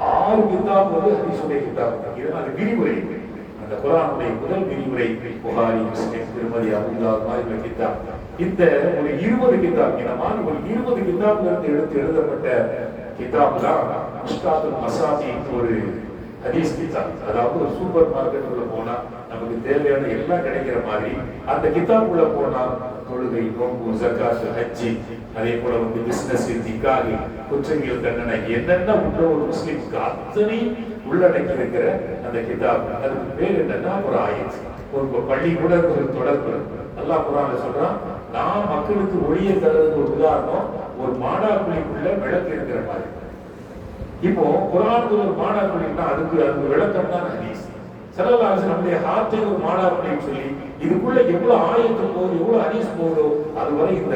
6 கிதாப் வந்து ஹதீஸுடைய கிதாப். இது அது விரிவுரை. அந்த குர்ஆனுடைய முதல் விரிவுரை புகாரி, முஸ்லிம், திருமதி, அபூ தாவூத் மாதிரி கிதாப். இந்த ஒரு 20 கிதாப், இந்த மாதிரி ஒரு 20 கிதாப்ல இருந்து எடுத்து எழுதப்பட்ட கிதாப் தான் முஷ்காத்துல் மசாபி ஒரு ஹதீஸ் கிதாப். அதாவது ஒரு சூப்பர் மார்க்கெட்டுக்குள்ள போனா நமக்கு தேவையான எல்லாம் கிடைக்கிற மாதிரி அந்த கிதாபுக்குள்ள போனா தொழுகை, நோன்பு, ஜக்காத், ஹஜ்ஜி, அதே போல வந்து பிசினஸ், நிக்காஹ், குற்றவியல் தண்டனை என்னென்ன உள்ள ஒரு முஸ்லிமுக்கு அத்தனை உள்ளடக்கி இருக்கிற அந்த கிதாப். அதுக்கு பேர் என்னன்னா ஒரு ஆயத். ஒரு பள்ளி கூட ஒரு தொடர்பு. அல்லாஹ் குர்ஆன்ல சொல்றான், நான் மக்களுக்கு ஒளியை தரதுக்கு ஒரு உதாரணம் ஒரு மாடாக்குழிக்குள்ள விளக்கு இருக்கிற மாதிரி. இப்போ குர்ஆனுக்கு ஒரு மாடாக்குழின்னா அதுக்கு விளக்கம் தான் ஹதீஸ். ஸல்லல்லாஹு அலைஹி வஸல்லம் நம்முடைய ஹார்ட்டை ஒரு மாடாக்குழின்னு சொல்லி இதுக்குள்ள எவ்வளவு ஆயத்து போகுது, எவ்வளவு ஹதீஸ் போகுதோ அதுவரை இந்த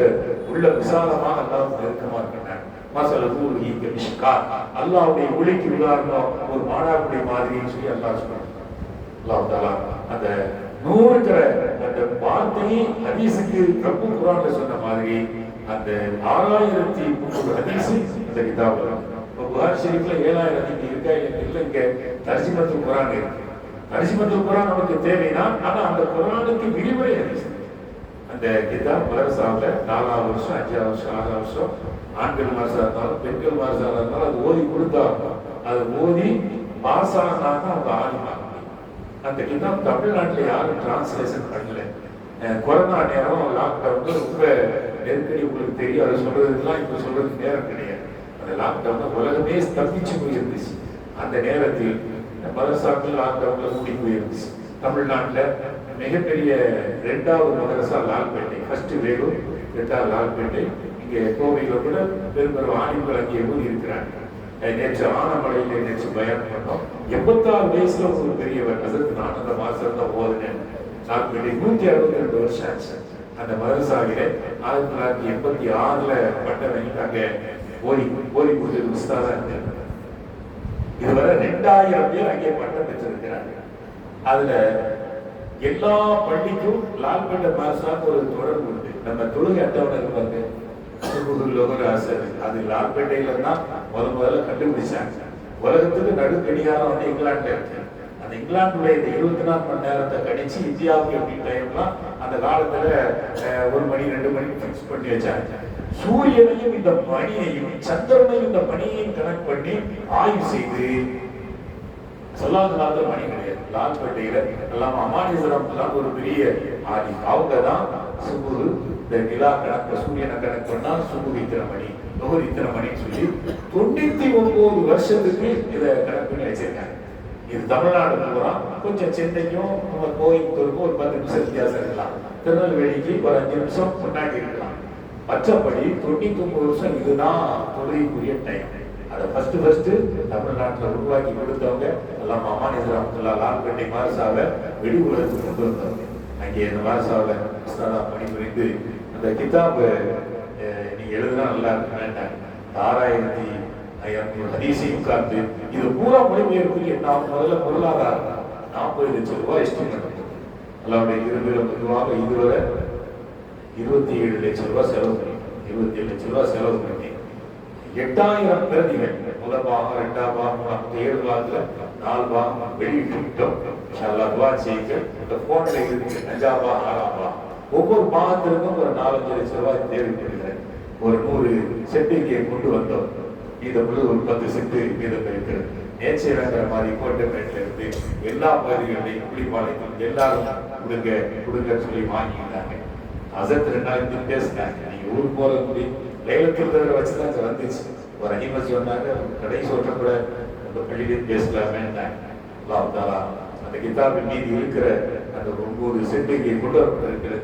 உள்ள விசாலமாக அல்லாஹ் நெருக்கமா இருக்கிறார். மஸலூஹி கமிஷ்காத், அல்லாஹ்வுடைய ஒளிக்கு உதாரணம் ஒரு மாடாக்குழி மாதிரின்னு சொல்லி அல்லாஹ் சொல்றான். அல்லாஹ் தஆலா அந்த நூறுங்கிற அந்த வார்த்தையை ஹதீஸுக்கு ரப்பு குர்ஆன்ல சொன்ன மாதிரி அந்த 6300 ஹதீஸ் இந்த கிதாப்ல. புகாரி ஷரீஃப்ல 7000 ஹதீஸ் இருக்கா இல்ல? இங்க தர்ஜிமத்துல் குர்ஆன் இருக்கு. தர்ஜிமத்துல் குர்ஆன் நமக்கு தேவைதான். ஆனா அந்த குர்ஆனுக்கு விரிவுரை ஹதீஸ். அந்த கிதாப் மதரசாவுல 4ஆவது வருஷம், 5ஆவது வருஷம், 6ஆவது வருஷம் ஆண்கள் மதரசா இருந்தாலும் பெண்கள் மதரசா இருந்தாலும் அது ஓதி கொடுத்தா அதை ஓதி பாஸ் ஆனா அவங்க ஆலிமாங்க. அந்த கிதாப் தமிழ்நாட்டில் யாரும் டிரான்ஸ்லேஷன் பண்ணல. கொரோனா நேரம், லாக்டவுன் ரொம்ப நெருக்கடி, உங்களுக்கு தெரியும். அதை சொல்றதுக்கெல்லாம் இப்ப சொல்றதுக்கு நேரம் கிடையாது. அந்த லாக்டவுன் உலகமே ஸ்தம்பிச்சு போயிருந்துச்சு. அந்த நேரத்தில் மதரசாக்கள் லாக்டவுன்ல மூடி போயிருந்துச்சு. தமிழ்நாட்டில் மிகப்பெரிய 2வது மதரசா லால்பேட்டை, ஃபர்ஸ்ட் வேலூர், 2வது லால்பேட்டை. இங்கே கோவையில் கூட பெரும்பெரும் ஆணிகள் அங்கே ஊதி இருக்கிறாங்க. நேற்று ஆனமலையில நேற்று பயன் பண்ணோம். 86 வயசுல ஒரு பெரியவர் ஹஸரத் நான் அந்த மாசம் தான் ஓதுனேன். லால்பேட்டை 162 வருஷம் ஆச்சு. அந்த மதரசாவில 1986 பட்டம் வாங்கிட்டு அங்கே ஓதி கொடுத்தது உஸ்தாதா இருந்தார். இதுவரை 2000 பேர் அங்கே பட்டம் பெற்றிருக்கிறாங்க. அதுல எல்லா பள்ளிக்கும் லால்பேட்டை மதரசாவுக்கு ஒரு தொடர்பு உண்டு. நம்ம தொழுகை அட்டவணை இருப்பாங்க, அது லால்பேட்டையில தான் முதல்ல கண்டுபிடிச்சாங்க. உலகத்துக்கு நடுக்கடிகாரம் வந்து இங்கிலாந்துல இருக்கு. அந்த இங்கிலாந்துடைய இந்த 24 மணி நேரத்தை கணிச்சு இந்தியாவுக்கு எப்படி டைம்லாம் அந்த காலத்துல 1 மணி 2 மணி பிக்ஸ் பண்ணி வச்சாங்க. சூரியனையும் இந்த மணியையும் சந்திரனையும் இந்த மணியையும் கனெக்ட் பண்ணி ஆய்வு செய்து சொல்லாத காலத்துல மணி கிடையாது. லால்பேட்டையில எல்லாம் அமானிசரம் ஒரு பெரிய ஆதி, அவங்க தான் சுபு இந்த நிலா கணக்கு சூரியனை கணக்கு பண்ணா சுபு இத்தனை மணி, நுகர் இத்தனை மணின்னு சொல்லி 99 வருஷத்துக்கு இதை கணக்கு பண்ணி வச்சிருக்காங்க. இது தமிழ்நாடு பூரா. கொஞ்சம் சென்னைக்கும் கோயம்புத்தூருக்கும் ஒரு 10 நிமிஷம் வித்தியாசம் இருக்கலாம், திருநெல்வேலிக்கு ஒரு 5 நிமிஷம் முன்னாடி இருக்கலாம். மற்றபடி 99 வருஷம் இதுதான் தொழுகைக்குரிய டைம். அதை ஃபர்ஸ்ட் தமிழ்நாட்டில் உருவாக்கி கொடுத்தவங்க எல்லாம் அமானிசரம் லால்பேட்டை மதரசாவை வெளி உலகத்துக்கு கொண்டு வந்தவங்க. அங்கே இந்த மதரசாவில் உஸ்தாதா பணிபுரிந்து அந்த கிதாப் நீங்க எழுதுனா நல்லா இருக்கு வேண்டாங்க. 6500 ஹதீஸையும் காத்து இது பூரா மொழிபெயர்ப்புக்கு என்ன முதல்ல பொருளாதாரம் 40 லட்சம் ரூபாய் எஸ்டிமேட். அல்லாவுடைய பொதுவாக இதுவரை 27 லட்சம் ரூபாய் செலவு பண்ணி 27 லட்சம் ரூபாய் செலவு பண்ணி 8000 பிரதிகள் முதல் பாகம், 2ஆம் பாகம், 7 பாகத்துல 4 பாகம் வெளியிட்டோம். துவா செய்யுங்க. இந்த போன்ல இருக்கு 5ஆம் பாகம், 6ஆம் பாகம். ஒவ்வொரு பாகத்திற்கும் ஒரு 4-5 லட்சம் ரூபாய் தேவைப்படுகிறது. ஒரு 100 செட்டு இங்கே கொண்டு வந்தோம். இதை முழு ஒரு 10 செட்டு மீதம் இருக்கிறது. நேச்சை வேங்கிற மாதிரி கோட்டைமேட்ல இருந்து எல்லா பகுதிகளையும் குளிப்பாளையத்தில் எல்லாரும் கொடுங்க சொல்லி வாங்கிட்டாங்க. அசத் 2000 பேசினாங்க. நீங்க ஊருக்கு போற முடியும் லைலத்தில் வச்சுதான் அங்க வந்துச்சு. ஒரு அனிமா சொன்னாங்க, கடைசி ஓட்ட கூட அந்த பள்ளியிலே பேசலாமேன்னாங்க. அந்த கிதாபின் மீது இருக்கிற அந்த 9 செட்டுக்கு கொண்டு வரப்பட்டிருக்கிறது.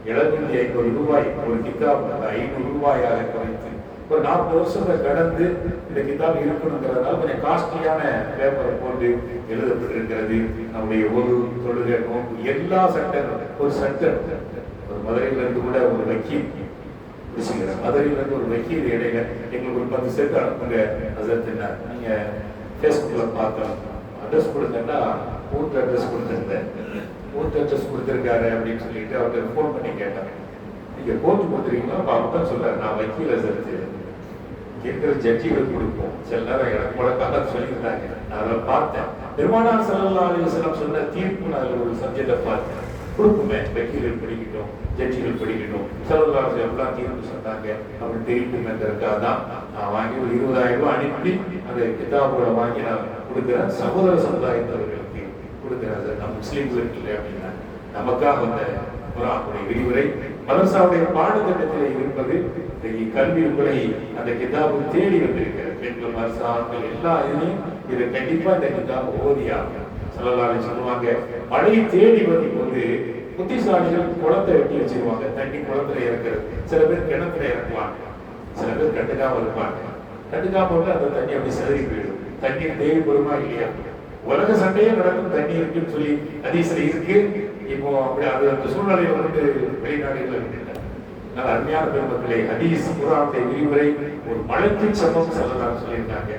750 ரூபாய் ஒரு கிதாப் 500 ரூபாயாக குறைத்து ஒரு 40 வருஷத்தை கடந்து இந்த கிதாப் இருக்கணுங்கிறதுனால கொஞ்சம் காஸ்ட்லியான பேப்பரை போட்டு எழுதப்பட்டிருக்கிறது. நம்முடைய ஒரு தொழுகை, நோன்பு, எல்லா சட்டங்களும் ஒரு சட்டம். ஒரு மதுரையில இருந்து கூட ஒரு வக்கீல் மதுரையில இருந்து ஒரு வக்கீல் இடையில எங்களுக்கு ஒரு 10 செட் அனுப்புங்க அசத்துனா. நீங்க ஃபேஸ்புக்ல பார்த்தோம், அட்ரஸ் கொடுத்தேன்னா ஊத்து அட்ரஸ் கொடுத்துருந்தேன். ஊத்து அட்ரஸ் கொடுத்துருக்காரு அப்படின்னு சொல்லிட்டு அவருக்கு ஃபோன் பண்ணி கேட்டாங்க. நீங்க கோர்ட்டு கொடுத்துருக்கீங்களா? அவர் தான் சொல்றாரு, நான் வக்கீல சேர்த்து இருக்கிற ஜட்ஜிகளுக்கு கொடுப்போம். சில நேரம் எனக்கு முழக்காக சொல்லியிருந்தாங்க, நான் அதை பார்த்தேன். பெருமானார் ஸல்லல்லாஹு அலைஹி வஸல்லம் சொன்ன தீர்ப்பு நான் ஒரு சப்ஜெக்டை பார்த்தேன். கொடுக்குமே, வக்கீல்கள் படிக்கட்டும், ஜட்ஜிகள் படிக்கட்டும், ஸல்லல்லாஹு அலைஹி வஸல்லம் தீர்ப்பு சொன்னாங்க அப்படின்னு தெரிவிக்கும்ன்றதுக்காக தான் நான் வாங்கி ஒரு 20,000 ரூபாய் அனுப்பி அந்த கிதாபுகளை வாங்கி நான் கொடுக்குறேன். சகோதர சமுதாயத்தவர்களுக்கு கொடுக்குறேன். சார் நம்ம முஸ்லீம்களுக்கு இல்லை அப்படின்னா நமக்காக வந்த குர்ஆனுடைய விரிவுரை மதரசாவுடைய பாடத்திட்டத்தில் இருப்பது கல்வி உங்களை அந்த கிதாபு தேடி வந்திருக்கிறது. பெண்கள் மதரசா ஆண்கள் எல்லா இதுலையும் இதை கண்டிப்பா இந்த கிதாபு ஓதியாகும். ஸல்லல்லாஹு அலைஹி சொல்லுவாங்க, மழை தேடி வரும் போது புத்திசாலிகள் குளத்தை வெட்டி வச்சிருவாங்க, தண்ணி குளத்துல இறக்குறது. சில பேர் கிணத்துல இறக்குவாங்க, சில பேர் கட்டுக்காம இருப்பாங்க. கட்டுக்காம வந்து அந்த தண்ணி அப்படி சிதறி போயிடும். தண்ணீர் தேவைப்படுமா இல்லையா? உலக சண்டையே நடக்கும், தண்ணி இருக்குன்னு சொல்லி ஹதீஸ்ல இருக்கு. இப்போ அப்படி அது அந்த சூழ்நிலையை வந்து வெளிநாடுகள் நல்ல அருமையான பெருமக்களை ஹதீஸ் குர்ஆனுடைய விரிவுரை ஒரு மழைக்கு சமம் ஸல்லல்லாஹு சொல்லியிருக்காங்க.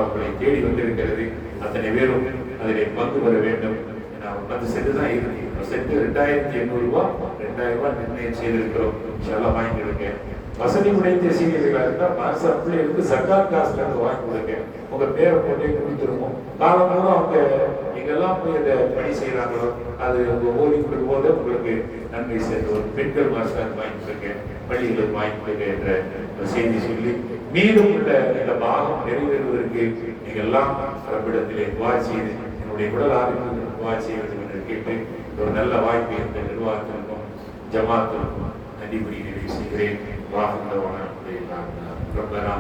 உங்களை தேடி வந்திருக்கிறது. அத்தனை பேரும் அதிலே பங்கு பெற வேண்டும். நான் வந்து செட்டு தான் இருக்கு. செட்டு 2,800 ரூபாய் 2,000 ரூபாய் நிர்ணயம் செய்திருக்கிறோம். வாங்கிடுங்க. வசதி உடைத்த சீனியர்களாக இருந்தால் மாசத்துல இருந்து சர்க்கார் காசுல இருந்து வாங்கி கொடுங்க. உங்க பேரை போட்டே கொடுத்துருவோம். காலம் பூரா அவங்க எங்கெல்லாம் போய் அதை பணி செய்யறாங்களோ அது உங்க ஓதி கொடுக்கும் போது உங்களுக்கு நன்மை சேர்ந்து ஒரு பெண்கள் மாஸ்டர் வாங்கி கொடுங்க, பள்ளிகளுக்கு வாங்கி கொடுங்க என்ற செய்தி சொல்லி மீதம் உள்ள இந்த பாகம் நிறைவேறுவதற்கு நீங்க எல்லாம் ரப்பிடத்திலே துஆ செய்து என்னுடைய உடல் ஆரோக்கியத்திற்கு துஆ செய்வது என்று கேட்டு ஒரு நல்ல வாய்ப்பை இந்த நிர்வாகத்திற்கும் ஜமாத்திற்கும் நன்றி கூறி நிறைவு செய்கிறேன். வாஹ் ரப்பனா